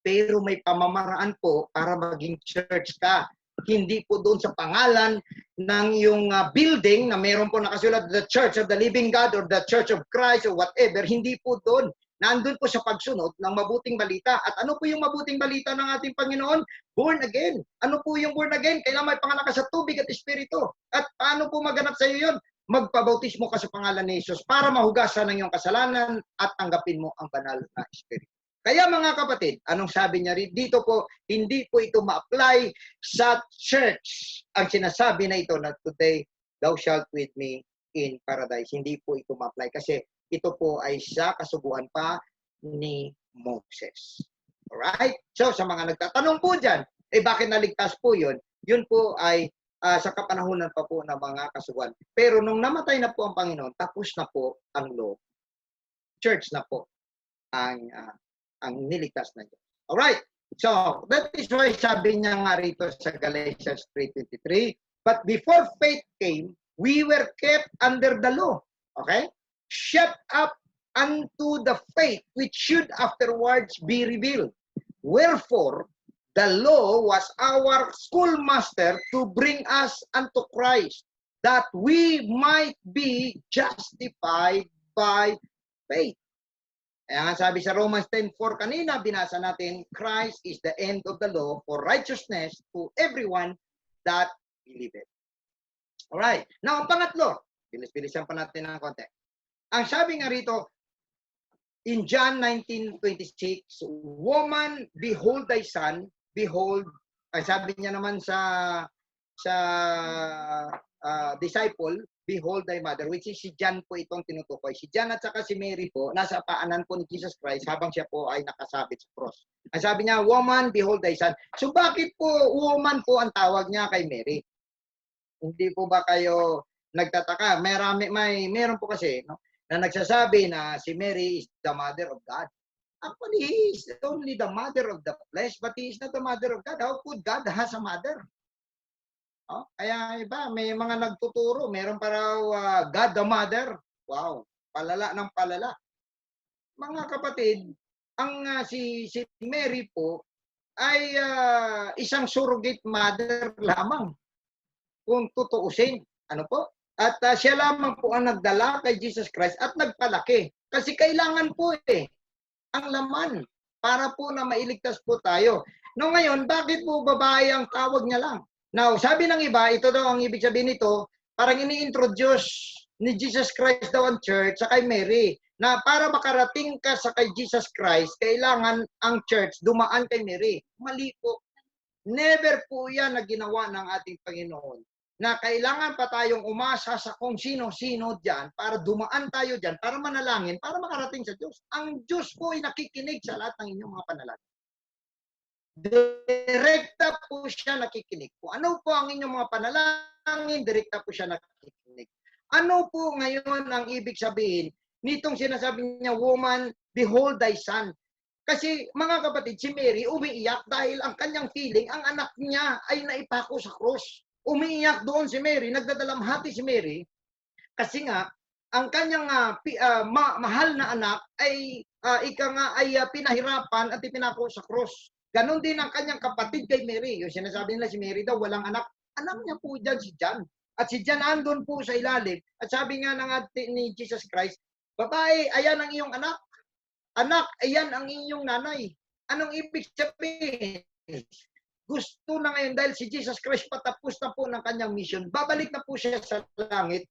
Speaker 1: Pero may pamamaraan po para maging church ka. Hindi po doon sa pangalan ng yung building na meron po nakasulat the Church of the Living God or the Church of Christ or whatever. Hindi po doon. Nandun po sa pagsunod ng mabuting balita. At ano po yung mabuting balita ng ating Panginoon? Born again. Ano po yung born again? Kailangan may panganak ka sa tubig at espiritu. At paano po maganap sa iyo yun? Magpabautismo ka sa pangalan ni Jesus para mahugasan ng iyong kasalanan at tanggapin mo ang banal na espiritu. Kaya mga kapatid, anong sabi niya rin? Dito po, hindi po ito ma-apply sa church. Ang sinasabi na ito na today, thou shalt with me in paradise. Hindi po ito ma-apply kasi ito po ay sa kasuguan pa ni Moses. Alright? So, sa mga nagtatanong po dyan, bakit naligtas po yun? Yun po ay sa kapanahunan pa po ng mga kasuguan. Pero nung namatay na po ang Panginoon, tapos na po ang law. Church na po ang niligtas na Diyos. Alright. So, that is why sabi niya nga rito sa Galatians 3:23, but before faith came, we were kept under the law. Okay? Shut up unto the faith which should afterwards be revealed. Wherefore, the law was our schoolmaster to bring us unto Christ, that we might be justified by faith. Kaya nga sabi sa Romans 10:4 kanina, binasa natin, Christ is the end of the law for righteousness to everyone that believeth. Alright. Now, ang pangatlo, bilis-bilisan pa natin ng konti. Ang sabi nga rito, in John 19:26, woman, behold thy son, behold, ay sabi niya naman sa disciple, behold thy mother, which is si John po itong tinutukoy. Si John at saka si Mary po, nasa paanan po ni Jesus Christ habang siya po ay nakasabit sa cross. Ang sabi niya, woman, behold thy son. So bakit po woman po ang tawag niya kay Mary? Hindi po ba kayo nagtataka? Meron po kasi na nagsasabi na si Mary is the mother of God. Actually, he is only the mother of the flesh, but he is not the mother of God. How could God has a mother? Kaya iba, may mga nagtuturo, meron pa raw God the Mother. Wow, palala ng palala. Mga kapatid, ang si Mary po ay isang surrogate mother lamang. Kung tutuusin, ano po? At siya lamang po ang nagdala kay Jesus Christ at nagpalaki. Kasi kailangan po ang laman para po na mailigtas po tayo. No, ngayon, bakit po babae ang tawag niya lang? Now, sabi ng iba, ito daw ang ibig sabihin nito, parang ini-introduce ni Jesus Christ daw ang church sa kay Mary. na para makarating ka sa kay Jesus Christ, kailangan ang church dumaan kay Mary. Mali po. Never po yan na ginawa ng ating Panginoon. Na kailangan pa tayong umasa sa kung sino-sino dyan para dumaan tayo dyan, para manalangin, para makarating sa Diyos. Ang Diyos po ay nakikinig sa lahat ng inyong mga panalangin. Direkta po siya nakikinig. Kung ano po ang inyong mga panalangin, direkta po siya nakikinig. Ano po ngayon ang ibig sabihin nitong sinasabi niya, woman, behold thy son. Kasi mga kapatid, si Mary umiiyak dahil ang kanyang feeling, ang anak niya ay naipako sa krus. Umiiyak doon si Mary, nagdadalamhati si Mary, kasi nga, ang kanyang mahal na anak ay pinahirapan at ipinako sa krus. Ganon din ang kanyang kapatid kay Mary. Yung sinasabi nila si Mary daw walang anak. Anak niya po dyan si John. At si John andun po sa ilalim. At sabi nga ni Jesus Christ, babae, ayan ang iyong anak. Anak, ayan ang inyong nanay. Anong ibig sabihin? Gusto na ngayon dahil si Jesus Christ patapos na po ng kanyang mission. Babalik na po siya sa langit.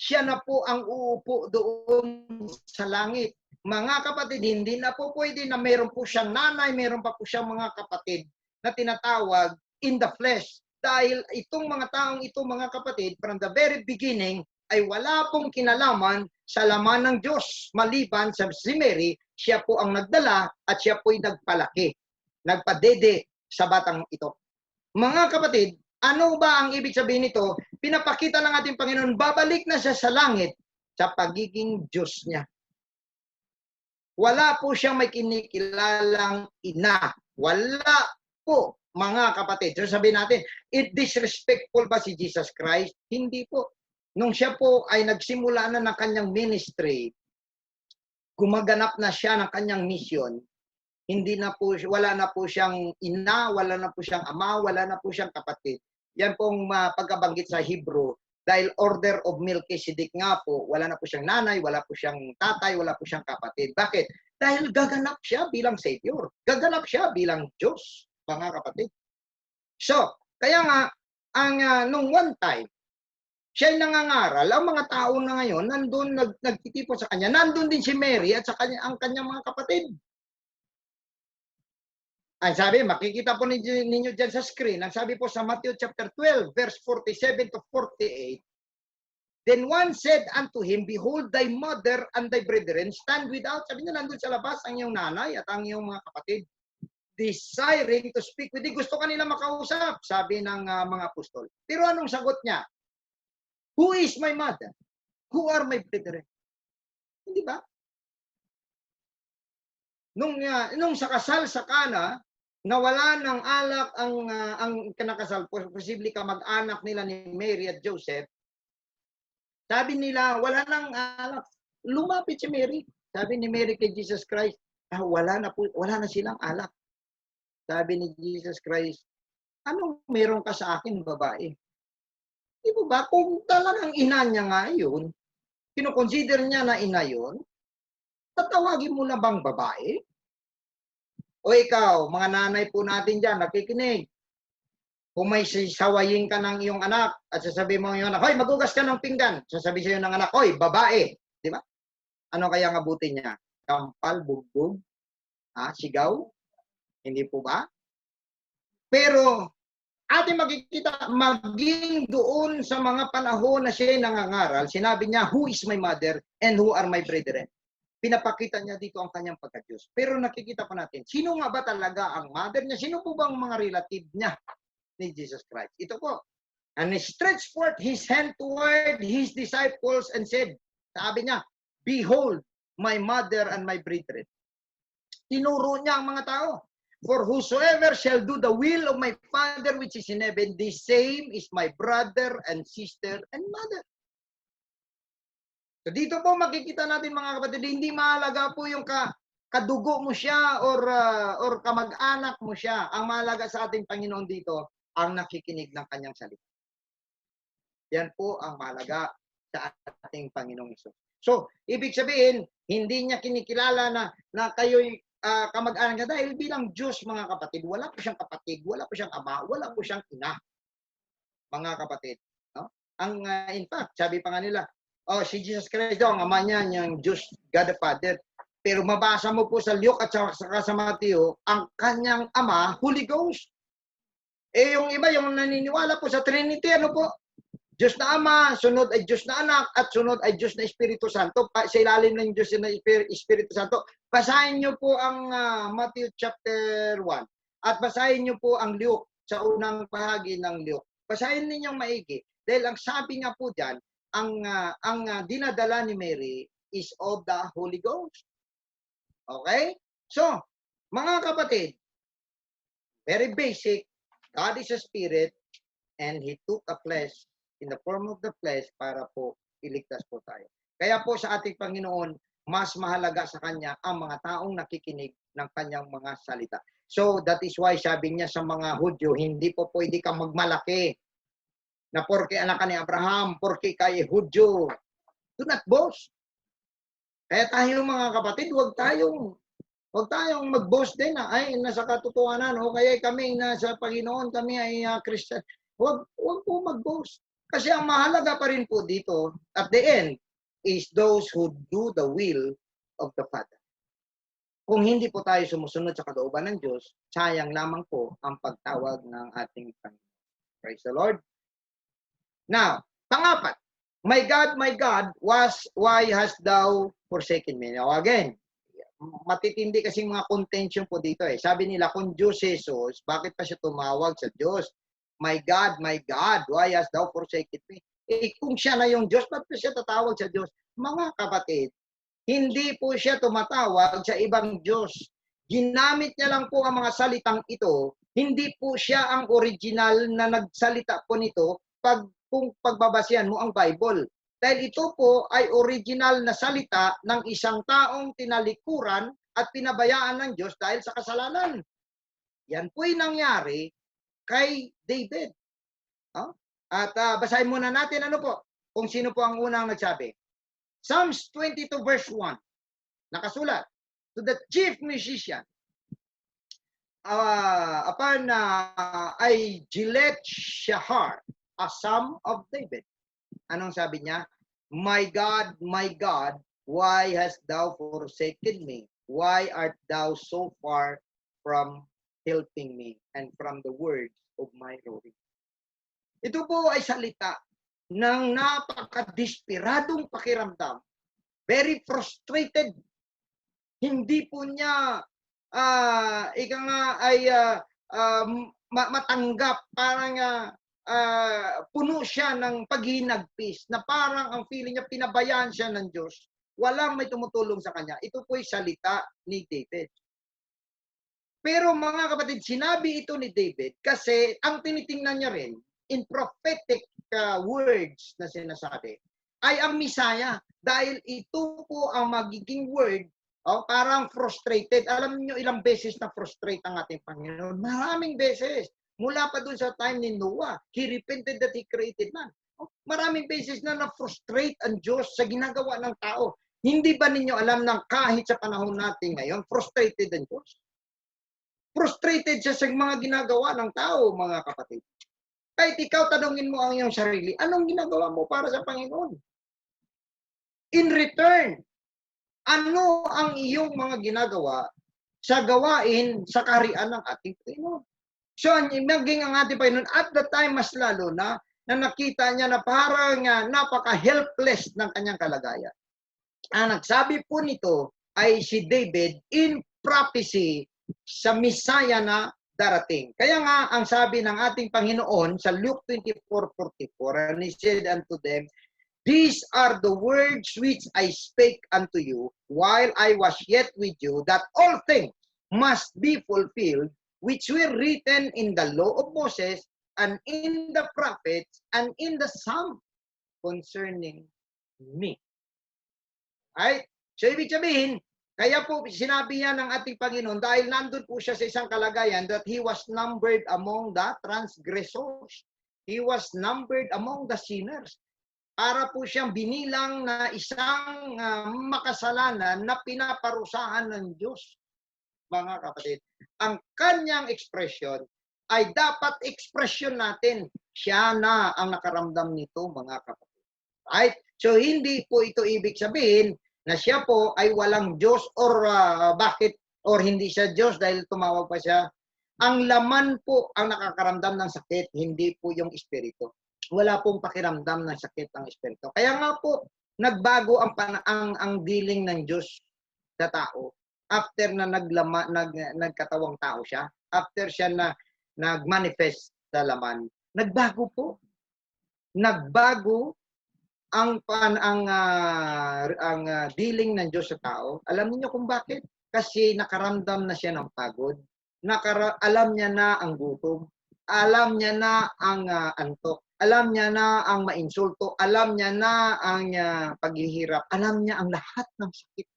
Speaker 1: Siya na po ang uupo doon sa langit. Mga kapatid, hindi na po pwede na meron po siyang nanay, meron pa po siyang mga kapatid na tinatawag in the flesh. Dahil itong mga taong ito, mga kapatid, from the very beginning, ay wala pong kinalaman sa laman ng Diyos. Maliban sa si Mary, siya po ang nagdala at siya po'y nagpalaki, nagpadede sa batang ito. Mga kapatid, ano ba ang ibig sabihin nito? Pinapakita ng ating Panginoon, babalik na siya sa langit sa pagiging Diyos niya. Wala po siyang may kinikilalang ina. Wala po, mga kapatid. So sabihin natin, it disrespectful ba si Jesus Christ? Hindi po. Nung siya po ay nagsimula na ng kanyang ministry, gumaganap na siya ng kanyang mission, wala na po siyang ina, wala na po siyang ama, wala na po siyang kapatid. Yan pong pagkabanggit sa Hebrew, dahil order of Melchizedek nga po, wala na po siyang nanay, wala po siyang tatay, wala po siyang kapatid. Bakit? Dahil gaganap siya bilang Savior. Gaganap siya bilang Diyos, mga kapatid. So, kaya nga, nung one time, siya ay nangangaral, ang mga tao na ngayon, nandun, nagtitipon sa kanya, nandun din si Mary at sa ang kanyang mga kapatid. Ang sabi, makikita po ninyo dyan sa screen, ang sabi po sa Matthew chapter 12, verse 47 to 48, then one said unto him, behold thy mother and thy brethren stand without. Sabi niya, nandun sa labas ang iyong nanay at ang iyong mga kapatid, desiring to speak with thee. Gusto kanila makausap, sabi ng mga apostol. Pero anong sagot niya? Who is my mother? Who are my brethren? Hindi ba? Nung sa kasal sa Kana, nawala ng alak ang kinakasal, posible kamag-anak nila ni Mary at Joseph. Sabi nila, wala nang alak. Lumapit si Mary. Sabi ni Mary kay Jesus Christ, wala na silang alak. Sabi ni Jesus Christ, anong meron ka sa akin, babae? Di ba? Kung talagang ina niya nga yun, kinoconsider niya na ina yun, tatawagin mo na bang babae? O ikaw, mga nanay po natin dyan, nakikinig. Kung may sawayin ka ng iyong anak at sasabihin mo yung anak, hoy, magugas ka ng pinggan. Sasabihin sa'yo ng anak, hoy, babae. Di ba? Ano kaya ang abutin niya? Kampal, bugbog, sigaw? Hindi po ba? Pero, ating makikita, maging doon sa mga panahon na siya nangangaral, sinabi niya, who is my mother and who are my brethren? Pinapakita niya dito ang kanyang pagka-Diyos. Pero nakikita pa natin, sino nga ba talaga ang mother niya? Sino po bang mga relative niya ni Jesus Christ? Ito po. And he stretched forth his hand toward his disciples and said, sabi niya, behold, my mother and my brethren. Tinuro niya ang mga tao. For whosoever shall do the will of my Father which is in heaven, the same is my brother and sister and mother. So dito po makikita natin mga kapatid, hindi mahalaga po yung kadugo mo siya or kamag-anak mo siya. Ang mahalaga sa ating Panginoon dito, ang nakikinig ng kanyang salita. Yan po ang mahalaga sa ating Panginoong Hesus. So, ibig sabihin, hindi niya kinikilala na kayo'y kamag-anak niya dahil bilang Diyos, mga kapatid, wala po siyang kapatid, wala po siyang ama, wala po siyang ina, mga kapatid. No? In fact, sabi pa nga nila, Oh, si Jesus Christ ang ama niya, yung Diyos, God the Father. Pero mabasa mo po sa Luke at saka sa Mateo, ang kanyang ama, Holy Ghost. Eh, yung iba, yung naniniwala po sa Trinity, ano po? Diyos na Ama, sunod ay Diyos na Anak, at sunod ay Diyos na Espiritu Santo. Sa ilalim ng Diyos na Espiritu Santo. Basahin niyo po ang Matthew chapter 1. At basahin niyo po ang Luke sa unang bahagi ng Luke. Basahin ninyong maigi. Dahil ang sabi nga po dyan, ang dinadala ni Mary is of the Holy Ghost. Okay? So, mga kapatid, very basic, God is a spirit and He took a flesh in the form of the flesh para po iligtas po tayo. Kaya po sa ating Panginoon, mas mahalaga sa Kanya ang mga taong nakikinig ng Kanyang mga salita. So, that is why sabi niya sa mga Hudyo, hindi po pwede kang magmalaki na porke anak ka ni Abraham, porke kay Hudyo. Do not boast. Kaya tayo mga kapatid, huwag tayong mag-boast din na ay nasa katotohanan o kaya kami nasa Panginoon, kami ay Christian. Huwag po mag-boast. Kasi ang mahalaga pa rin po dito, at the end, is those who do the will of the Father. Kung hindi po tayo sumusunod sa kalooban ng Diyos, sayang lamang po ang pagtawag ng ating Panginoon. Praise the Lord. Now, pangapat, my God, why hast thou forsaken me? Now again, matitindi kasing mga contention po dito eh. Sabi nila, kung Diyos Jesus, bakit pa siya tumawag sa Diyos? My God, why hast thou forsaken me? Eh, kung siya na yung Diyos, bakit pa siya tatawag sa Diyos? Mga kapatid, hindi po siya tumatawag sa ibang Diyos. Ginamit niya lang po ang mga salitang ito. Hindi po siya ang original na nagsalita po nito kung pagbabasihan mo ang Bible. Dahil ito po ay original na salita ng isang taong tinalikuran at pinabayaan ng Diyos dahil sa kasalanan. Yan po'y nangyari kay David. At basahin muna natin ano po, kung sino po ang unang nagsabi. Psalms 22 verse 1, nakasulat, to the chief musician, upon ay Gillette Shahar, a psalm of David. Anong sabi niya? My God, why hast thou forsaken me? Why art thou so far from helping me and from the words of my glory? Ito po ay salita ng napaka-desperadong pakiramdam. Very frustrated. Hindi po niya matanggap. Parang puno siya ng paghinagpis na parang ang feeling niya pinabayaan siya ng Diyos. Walang may tumutulong sa kanya. Ito po'y salita ni David. Pero mga kapatid, sinabi ito ni David kasi ang tinitingnan niya rin in prophetic words na sinasabi ay ang Misaya. Dahil ito po ang magiging word, parang frustrated. Alam niyo ilang beses na frustrate ang ating Panginoon? Maraming beses. Mula pa dun sa time ni Noah, he repented that he created man. Maraming beses na na-frustrate ang Diyos sa ginagawa ng tao. Hindi ba ninyo alam na kahit sa panahon natin ngayon, frustrated ang Diyos? Frustrated siya sa mga ginagawa ng tao, mga kapatid. Kahit ikaw, tanungin mo ang iyong sarili, anong ginagawa mo para sa Panginoon? In return, ano ang iyong mga ginagawa sa gawain sa kaharian ng ating Panginoon? So, naging ang ating Panginoon at the time mas lalo na nakita niya na parang napaka-helpless ng kanyang kalagayan. Ang nagsabi po nito ay si David in prophecy sa Messiah na darating. Kaya nga, ang sabi ng ating Panginoon sa Luke 24:44, and he said unto them, these are the words which I spake unto you while I was yet with you, that all things must be fulfilled, which were written in the law of Moses, and in the prophets, and in the Psalm concerning me. Right? So, ibig sabihin, kaya po sinabi niya ng ating Panginoon, dahil nandun po siya sa isang kalagayan that he was numbered among the transgressors. He was numbered among the sinners. Para po siyang binilang na isang makasalanan na pinaparusahan ng Diyos, mga kapatid. Ang kanyang expression ay dapat expression natin. Siya na ang nakaramdam nito, mga kapatid. Right? So, hindi po ito ibig sabihin na siya po ay walang Diyos or bakit or hindi siya Diyos dahil tumawag pa siya. Ang laman po ang nakakaramdam ng sakit, hindi po yung espiritu. Wala pong pakiramdam ng sakit ang espiritu. Kaya nga po, nagbago ang dealing ng Diyos sa tao after na nagkatawang tao siya, after siya na nagmanifest sa laman. Nagbago po. Nagbago ang dealing ng Diyos sa tao. Alam niyo kung bakit? Kasi nakaramdam na siya ng pagod. Alam niya na ang gutom. Alam niya na ang antok. Alam niya na ang mainsulto. Alam niya na ang paghihirap. Alam niya ang lahat ng sakit.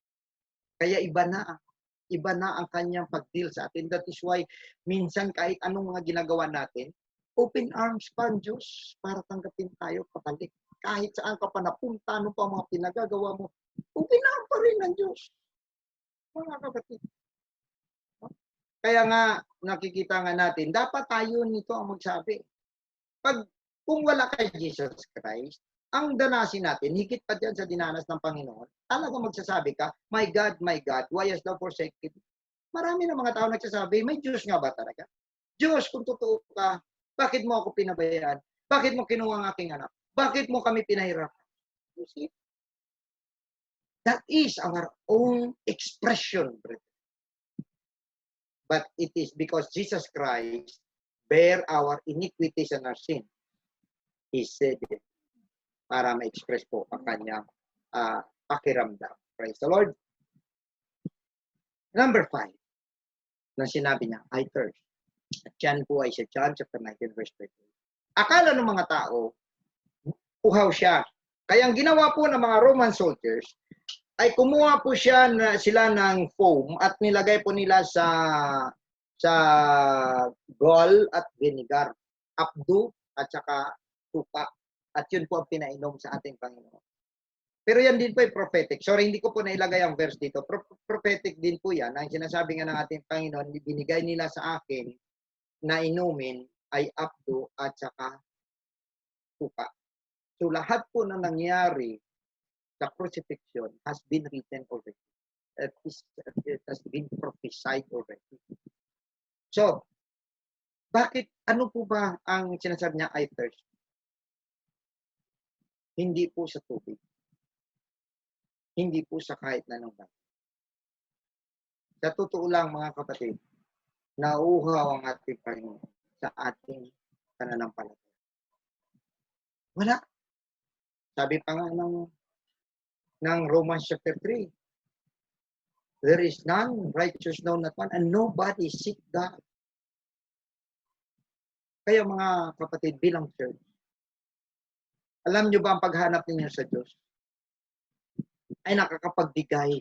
Speaker 1: Kaya iba na ang kanyang pag-deal sa atin. That is why minsan kahit anong mga ginagawa natin, open arms pa ang Diyos para tanggapin tayo pabalik. Kahit saan ka pa napunta, ano pa mga pinagagawa mo, open arms pa rin ng Diyos. Mga kapatid. Kaya nga, nakikita nga natin, dapat tayo nito ang magsabi. Kung wala kay Jesus Christ, ang danasin natin, higit pa dyan sa dinanas ng Panginoon, talaga magsasabi ka, my God, why hast thou forsaken me? Marami na mga tao nagsasabi, may Diyos nga ba talaga? Diyos, kung totoo ka, bakit mo ako pinabayaan? Bakit mo kinuha ang aking anak? Bakit mo kami pinahirapan? You see? That is our own expression, brother. But it is because Jesus Christ bear our iniquities and our sin. He said it para ma-express po ang kanyang pakiramdam. Praise the Lord. Number 5, na sinabi niya, I thirst. At yan po ay sa John chapter 19, verse 20. Akala ng mga tao, uhaw siya. Kaya ang ginawa po ng mga Roman soldiers, ay kumuha po sila ng foam at nilagay po nila sa gall at vinegar, apdo at saka tupa. At yun po ang pinainom sa ating Panginoon. Pero yan din po ay prophetic. Sorry, hindi ko po nailagay ang verse dito. Prophetic din po yan. Ang sinasabi nga ng ating Panginoon, binigay nila sa akin na inumin ay apdo at saka tupa. So lahat po na nangyari sa crucifixion has been written already. It has been prophesied already. So, bakit, ano po ba ang sinasabi niya, I thirst? Hindi po sa tubig. Hindi po sa kahit na nang bagay. Sa totoo lang, mga kapatid, nauuhaw ang ating Panginoon sa ating pananampalataya. Wala. Sabi pa nga ng Romans chapter 3, there is none righteous, no, not one, and nobody seek God. Kaya mga kapatid, bilang church, alam nyo ba ang paghanap ninyo sa Diyos ay nakakapagbigay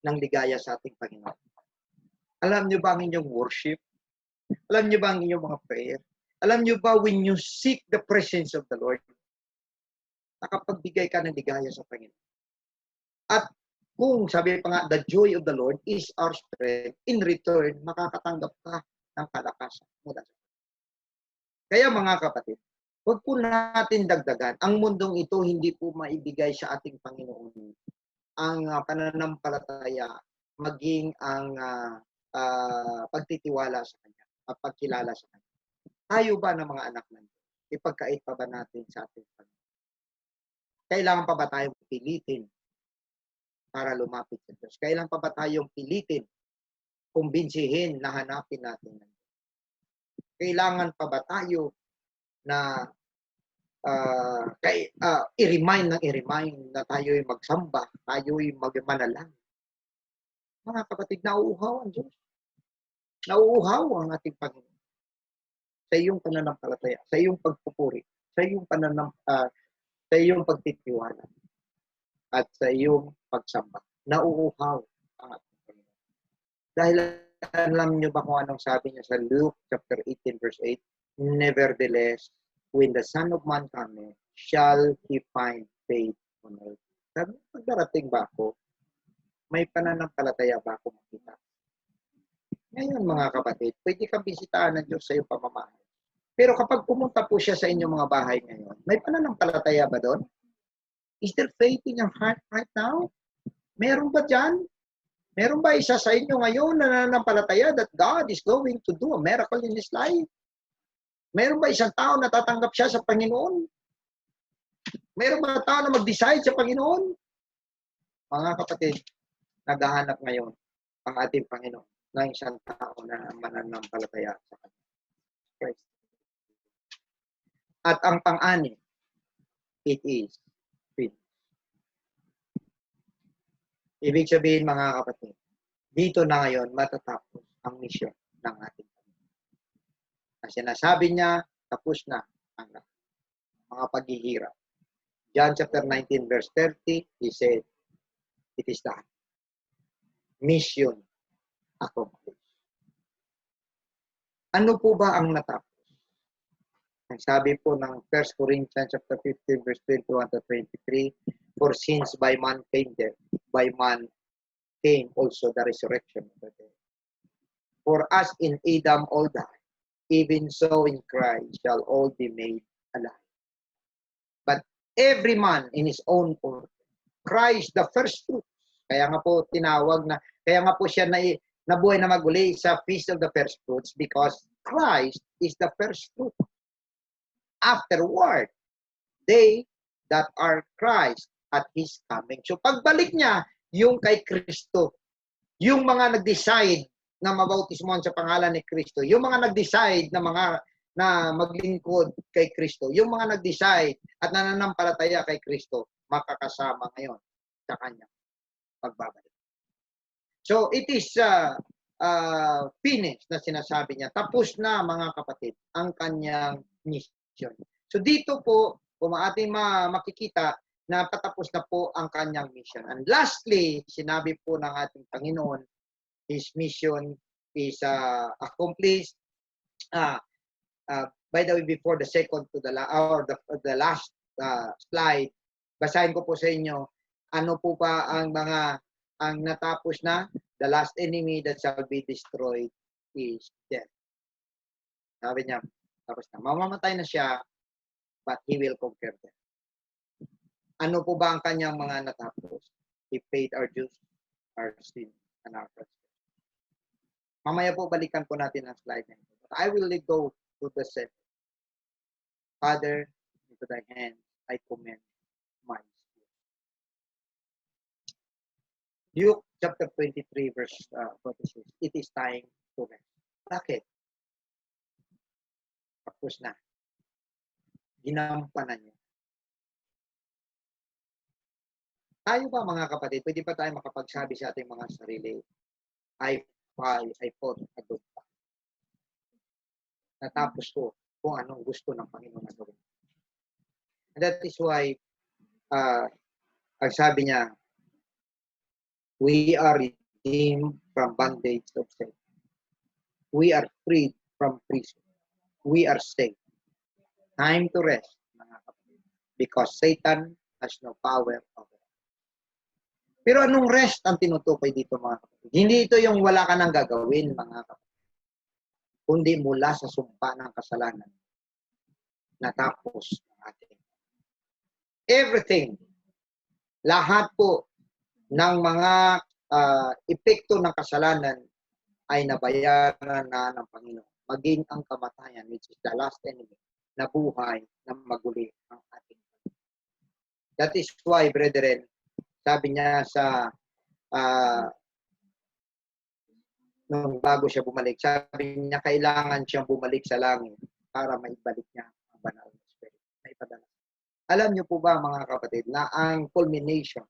Speaker 1: ng ligaya sa ating Panginoon? Alam nyo ba ang inyong worship? Alam nyo ba ang inyong mga prayer? Alam nyo ba when you seek the presence of the Lord, nakapagbigay ka ng ligaya sa Panginoon? At kung sabi pa nga, the joy of the Lord is our strength, in return, makakatanggap ka ng kalakasan mula sa Panginoon. Kaya mga kapatid, huwag po natin dagdagan. Ang mundong ito hindi po maibigay sa ating Panginoon ang pananampalataya, maging ang pagtitiwala sa Kanya, at pagkilala sa Kanya. Tayo ba ng mga anak ng Diyos? Ipagkait pa ba natin sa ating Panginoon? Kailangan pa ba tayong pilitin para lumapit sa Diyos? Kailangan pa ba tayong pilitin, kumbinsihin na hanapin natin ng Diyos? Kailangan pa ba tayo na i-remind na tayo'y magsamba, tayo'y magmanalangin? Mga kapatid, nauuhaw ang Diyos. Nauuhaw ang ating Panginoon sa iyong pananampalataya, sa iyong pagpupuri, sa iyong sa iyong pagtitiwala, at sa iyong pagsamba. Nauuhaw ang ating Panginoon. Dahil alam niyo ba kung anong sabi niya sa Luke chapter 18 verse 8? Nevertheless, when the Son of Man cometh, shall he find faith on earth? Sabi, pagdarating ba ako, may pananampalataya ba ako makita? Ngayon mga kapatid, pwede kang bisitahan ng Diyos sa iyong pamamahay. Pero kapag pumunta po siya sa inyong mga bahay ngayon, may pananampalataya ba doon? Is there faith in your heart right now? Meron ba dyan? Meron ba isa sa inyo ngayon na nananampalataya that God is going to do a miracle in his life? Meron ba isang tao na tatanggap siya sa Panginoon? Meron ba tao na mag-decide sa Panginoon? Mga kapatid, naghahanap ngayon ang ating Panginoon ng isang tao na mananampalataya sa Kanya. Christ. At ang pang-anim, it is finished. Ibig sabihin, mga kapatid, dito na ngayon matatapos ang misyon ng ating Panginoon. Kasi nasabi niya, tapos na ang mga paghihirap. John chapter 19 verse 30, he said, it is done. Mission accomplished. Ano po ba ang natapos? Ang sabi po ng 1 Corinthians chapter 15 verse 21 to 23, for since by man came death, by man came also the resurrection of the dead. For as in Adam all die, even so in Christ shall all be made alive. But every man in his own order. Christ the first fruits. Kaya nga po tinawag na, kaya nga po siya nabuhay na maguli sa Feast of the First Fruits because Christ is the first fruit. Afterward, they that are Christ at His coming. So pagbalik niya, yung kay Kristo, yung mga nag-decide na mabautismohan sa pangalan ni Kristo, yung mga nag-decide na maglingkod kay Kristo, yung mga nag-decide at nananampalataya kay Kristo, makakasama ngayon sa kanya pagbabalik. So it is finished na sinasabi niya. Tapos na mga kapatid ang kanyang mission. So dito po, kung ating makikita na patapos na po ang kanyang mission. And lastly, sinabi po ng ating Panginoon, His mission is accomplished. By the way, before the second to the last slide, basahin ko po sa inyo, ano po pa ang natapos na? The last enemy that shall be destroyed is death. Sabi niya, tapos na. Mamamatay na siya, but he will conquer death. Ano po ba ang kanyang mga natapos? He paid our dues, our sin, and our transgression. Mamaya po, balikan po natin ang slide na ito. But I will go to the set. Father, into thy hands I commend my spirit. Luke chapter 23 verse 46. It is time to rest. Bakit? Tapos na. Ginampanan niya. Tayo ba mga kapatid, pwede pa tayo makapagsabi sa ating mga sarili, I fought a good fight. Natapos ko kung anong gusto ng Panginoon na gawin. And that is why, ang sabi niya, we are redeemed from bondage of sin. We are freed from prison. We are saved. Time to rest, mga kapatid. Because Satan has no power over us. Pero anong rest ang tinutukoy dito, mga kapatid? Hindi ito yung wala ka nang gagawin, mga kapatid. Kundi mula sa sumpa ng kasalanan. Natapos ang ating. Everything, lahat po ng mga epekto ng kasalanan ay nabayaran na ng Panginoon. Maging ang kamatayan, which is the last enemy, na buhay na maguli ang ating. That is why, brethren, sabi niya sa nung bago siya bumalik, sabi niya kailangan siyang bumalik sa langit para maibalik niya ang banal na spirit. Maipadala. Alam niyo po ba, mga kapatid, na ang culmination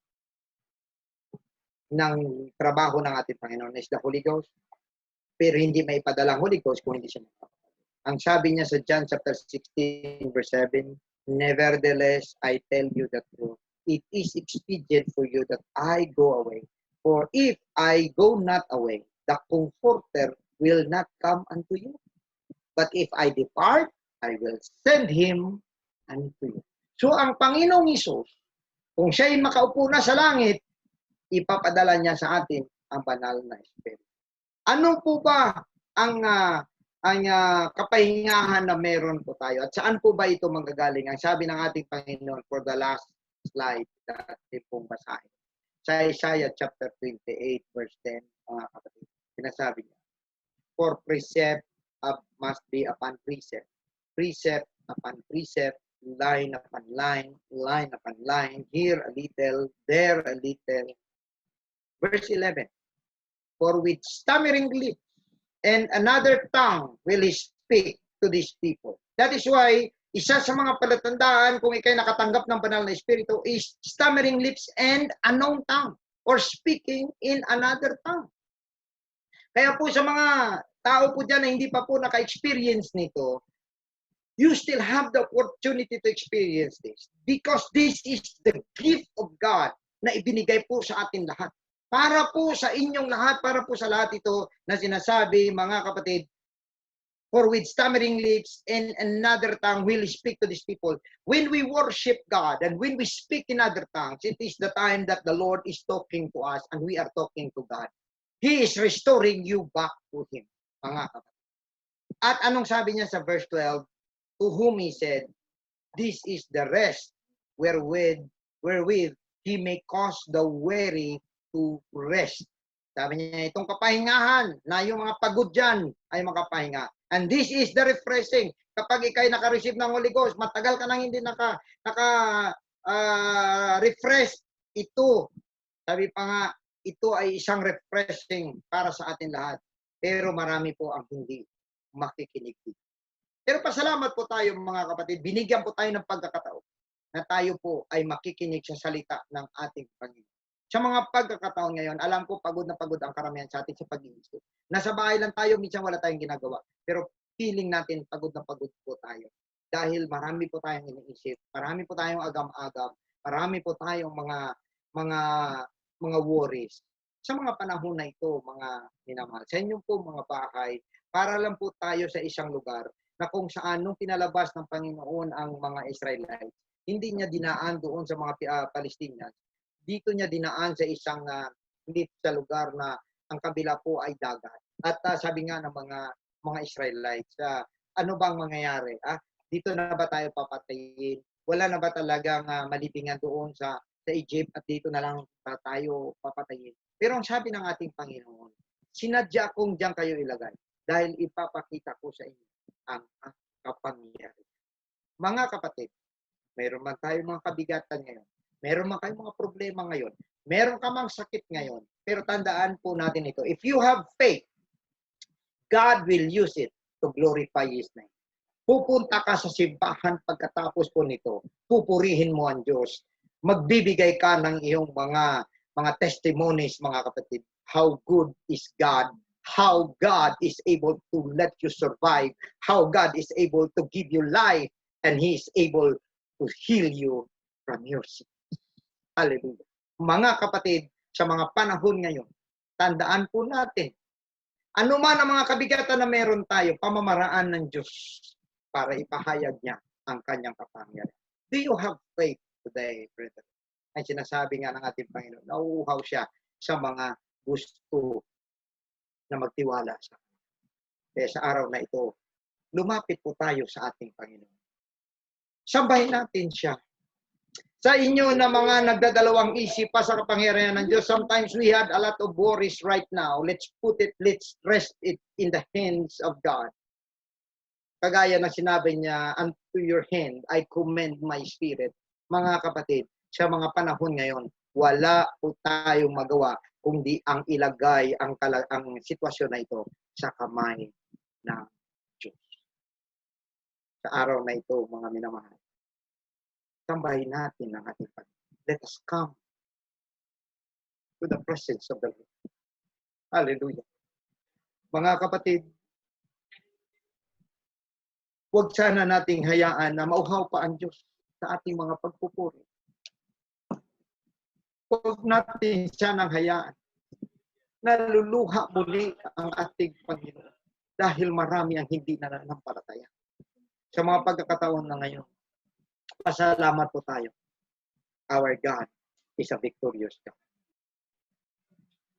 Speaker 1: ng trabaho ng ating Panginoon is the Holy Ghost? Pero hindi maipadala ang Holy Ghost kung hindi siya makapagod. Ang sabi niya sa John chapter 16 verse 7, nevertheless, I tell you the truth. It is expedient for you that I go away. For if I go not away, the Comforter will not come unto you. But if I depart, I will send him unto you. So ang Panginoong Hesus, kung siya'y makaupo na sa langit, ipapadala niya sa atin ang banal na Espiritu. Ano po ba ang kapahingahan na meron po tayo? At saan po ba ito manggagaling? Ang sabi ng ating Panginoon, for the last slide natin pong basahin. Sa Isaiah chapter 28 verse 10, mga kapatid, sinasabi niya, for precept must be upon precept, precept upon precept, line upon line, line upon line, here a little, there a little. Verse 11, for with stammering lips and another tongue will he speak to these people. That is why, isa sa mga palatandaan kung ikay nakatanggap ng banal na Espiritu is stammering lips and unknown tongue or speaking in another tongue. Kaya po sa mga tao po dyan na hindi pa po naka-experience nito, you still have the opportunity to experience this because this is the gift of God na ibinigay po sa atin lahat. Para po sa inyong lahat, para po sa lahat ito na sinasabi, mga kapatid, for with stammering lips and another tongue will speak to these people. When we worship God and when we speak in other tongues, it is the time that the Lord is talking to us and we are talking to God. He is restoring you back to Him, mga kapatid. At anong sabi niya sa verse 12? To whom He said, this is the rest wherewith He may cause the weary to rest. Sabi niya, itong kapahingahan na yung mga pagod dyan ay makapahinga. And this is the refreshing. Kapag ikay naka-receive ng Holy Ghost, matagal ka nang hindi refresh, ito, sabi pa nga, ito ay isang refreshing para sa atin lahat. Pero marami po ang hindi makikinig dito. Pero pasalamat po tayo mga kapatid, binigyan po tayo ng pagkakataon na tayo po ay makikinig sa salita ng ating Panginoon. Sa mga pagkakataon ngayon, alam ko pagod na pagod ang karamihan sa atin sa pag-iisip. Nasa bahay lang tayo, minsan wala tayong ginagawa. Pero feeling natin pagod na pagod po tayo. Dahil marami po tayong iniisip, marami po tayong agam-agam, marami po tayong mga worries. Sa mga panahon na ito, mga minamahal, sa inyong po mga bahay, para lang po tayo sa isang lugar na kung saan nung pinalabas ng Panginoon ang mga Israelites, hindi niya dinaan doon sa mga Palestinians. Dito niya dinaan sa isang sa lugar na ang kabila po ay dagat. At sabi nga ng mga Israelites, ano bang mangyayari? Dito na ba tayo papatayin? Wala na ba talagang malibingan doon sa Egypt at dito na lang tayo papatayin? Pero ang sabi ng ating Panginoon, sinadya kong diyan kayo ilagay dahil ipapakita ko sa inyo ang kapangyarihan. Mga kapatid, meron man tayo mga kabigatan ngayon, meron man kayong mga problema ngayon, meron ka mang sakit ngayon, pero tandaan po natin ito. If you have faith, God will use it to glorify His name. Pupunta ka sa simbahan pagkatapos po nito, pupurihin mo ang Diyos. Magbibigay ka ng iyong mga testimonies, mga kapatid. How good is God? How God is able to let you survive. How God is able to give you life. And He is able to heal you from your sin. Hallelujah. Mga kapatid, sa mga panahon ngayon, tandaan po natin, ano man ang mga kabigatan na meron tayo, pamamaraan ng Diyos para ipahayag niya ang kanyang kapangyarihan. Do you have faith today, brethren? Ang sinasabi nga ng ating Panginoon, nauuhaw siya sa mga gusto na magtiwala sa kanya. Kaya sa araw na ito, lumapit po tayo sa ating Panginoon. Sambahin natin siya. Sa inyo na mga nagdadalawang isip pa sa kapangyarihan ng Diyos, sometimes we had a lot of worries right now. Let's rest it in the hands of God. Kagaya ng sinabi niya, unto your hand, I commend my spirit. Mga kapatid, sa mga panahon ngayon, wala po tayong magawa kundi ang ilagay ang sitwasyon na ito sa kamay ng Diyos. Sa araw na ito, mga minamahal, sambahin natin ang ating Panginoon. Let us come to the presence of the Lord. Hallelujah. Mga kapatid, huwag sana nating hayaan na mauhaw pa ang Diyos sa ating mga pagpupuri. Huwag natin sanang hayaan na luluha muli ang ating Panginoon dahil marami ang hindi nananampalataya. Sa mga pagkakataon na ngayon, pasalamat po tayo. Our God is a victorious God.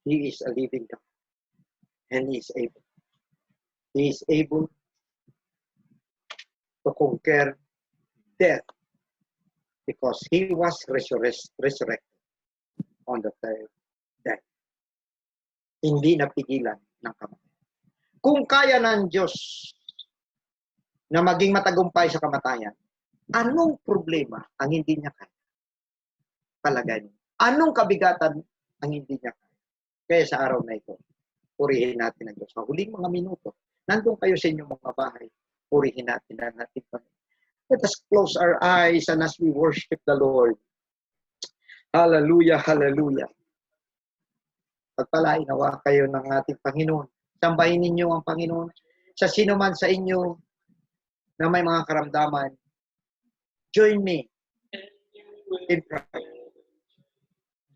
Speaker 1: He is a living God. And He is able. He is able to conquer death because He was resurrected on the third day. Hindi napigilan ng kamatayan. Kung kaya ng Diyos na maging matagumpay sa kamatayan, anong problema ang hindi niya kaya? Palagay niyo. Anong kabigatan ang hindi niya kaya? Kaya sa araw na ito, purihin natin ang Diyos. Sa huling mga minuto, nandun kayo sa inyong mga bahay, purihin natin ang ating Panginoon. Let us close our eyes and as we worship the Lord. Hallelujah, hallelujah. Pagpalain nawa kayo ng ating Panginoon. Sambahin ninyo ang Panginoon. Sa sino man sa inyo na may mga karamdaman, join me in prayer.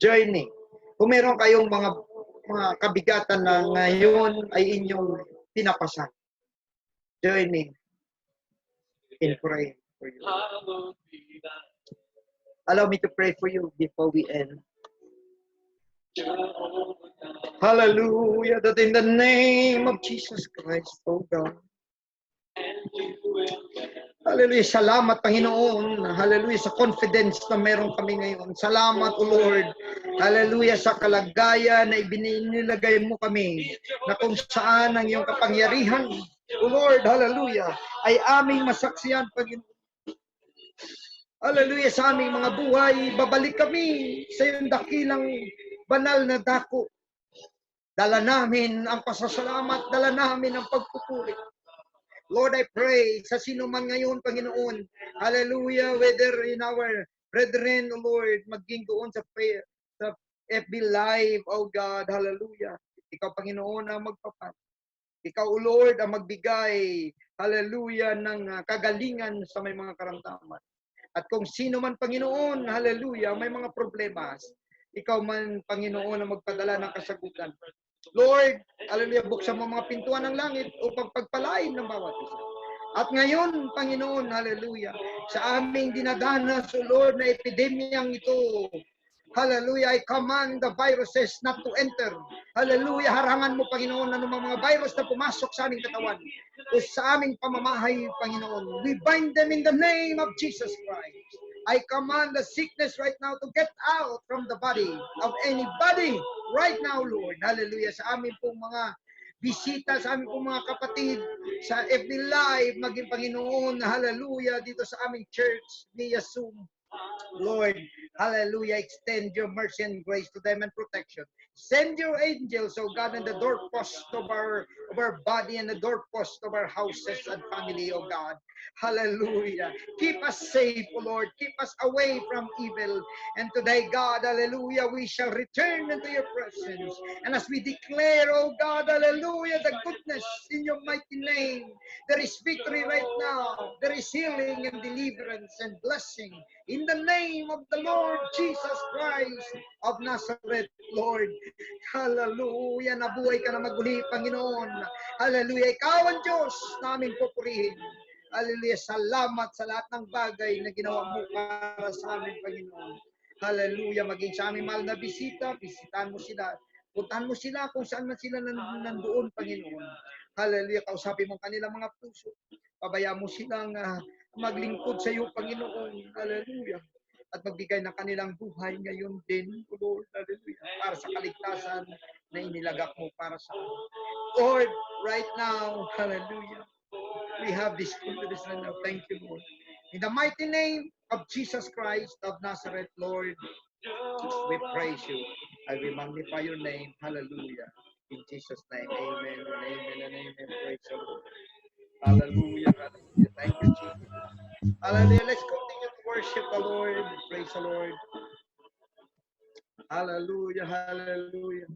Speaker 1: Join me. Kung meron kayong mga kabigatan na ngayon ay inyong pinapasan, join me in praying for you. Allow me to pray for you before we end. Hallelujah, that in the name of Jesus Christ, oh God. Hallelujah, salamat Panginoon. Hallelujah, sa confidence na meron kami ngayon. Salamat, O Lord. Hallelujah, sa kalagayan na ibinilagay mo kami, na kung saan ang iyong kapangyarihan, O Lord, hallelujah, ay aming masaksiyan, Panginoon. Hallelujah, sa aming mga buhay, babalik kami sa iyong dakilang banal na dako. Dala namin ang pasasalamat, dala namin ang pagpupuri. Lord, I pray sa sino man ngayon, Panginoon, hallelujah, whether in our brethren, O Lord, maging doon sa prayer, sa FB Live, oh God, hallelujah. Ikaw, Panginoon, ang magpapat. Ikaw, O Lord, ang magbigay, hallelujah, ng kagalingan sa may mga karamdaman. At kung sino man, Panginoon, hallelujah, may mga problema, ikaw man, Panginoon, ang magpadala ng kasagutan. Lord, hallelujah, buksan mo mga pintuan ng langit upang pagpalain ng bawat isa. At ngayon, Panginoon, hallelujah, sa aming dinadanas, O Lord, na epidemyang ito, hallelujah, I command the viruses not to enter. Hallelujah, harangan mo, Panginoon, ano mga virus na pumasok sa aming katawan o sa aming pamamahay, Panginoon. We bind them in the name of Jesus Christ. I command the sickness right now to get out from the body of anybody right now, Lord. Hallelujah. Sa amin pong mga bisita, sa amin pong mga kapatid, sa FB Live, maging Panginoon, hallelujah, dito sa aming church, via Zoom. Lord, hallelujah, extend your mercy and grace to them and protection. Send your angels, oh God, in the doorpost of our body and the doorpost of our houses and family, oh God. Hallelujah. Keep us safe, O Lord. Keep us away from evil. And today, God, hallelujah, we shall return into your presence. And as we declare, oh God, hallelujah, the goodness in your mighty name, there is victory right now. There is healing and deliverance and blessing. In the name of the Lord Jesus Christ of Nazareth, Lord. Hallelujah. Nabuhay ka na maguli, Panginoon. Hallelujah. Ikaw ang Diyos namin pupurihin. Hallelujah. Salamat sa lahat ng bagay na ginawa mo para sa amin, Panginoon. Hallelujah. Maging sa aming mahal na bisita, bisitahan mo sila. Puntahan mo sila kung saan man sila nandoon, Panginoon. Hallelujah. Kausapin mo kanilang mga puso. Pabayaan mo silang maglingkod sa iyo, Panginoon. Hallelujah. At magbigay ng kanilang buhay ngayon din, O Lord. Hallelujah. Para sa kaligtasan na inilagak mo para sa amin. Lord, right now, hallelujah. We have this confidence right now. Thank you, Lord. In the mighty name of Jesus Christ of Nazareth, Lord, we praise you and we magnify your name. Hallelujah. In Jesus' name, amen and amen and amen. Praise the Lord. Hallelujah. Hallelujah. Thank you, Jesus. Hallelujah. Let's continue to worship the Lord. Praise the Lord. Hallelujah. Hallelujah.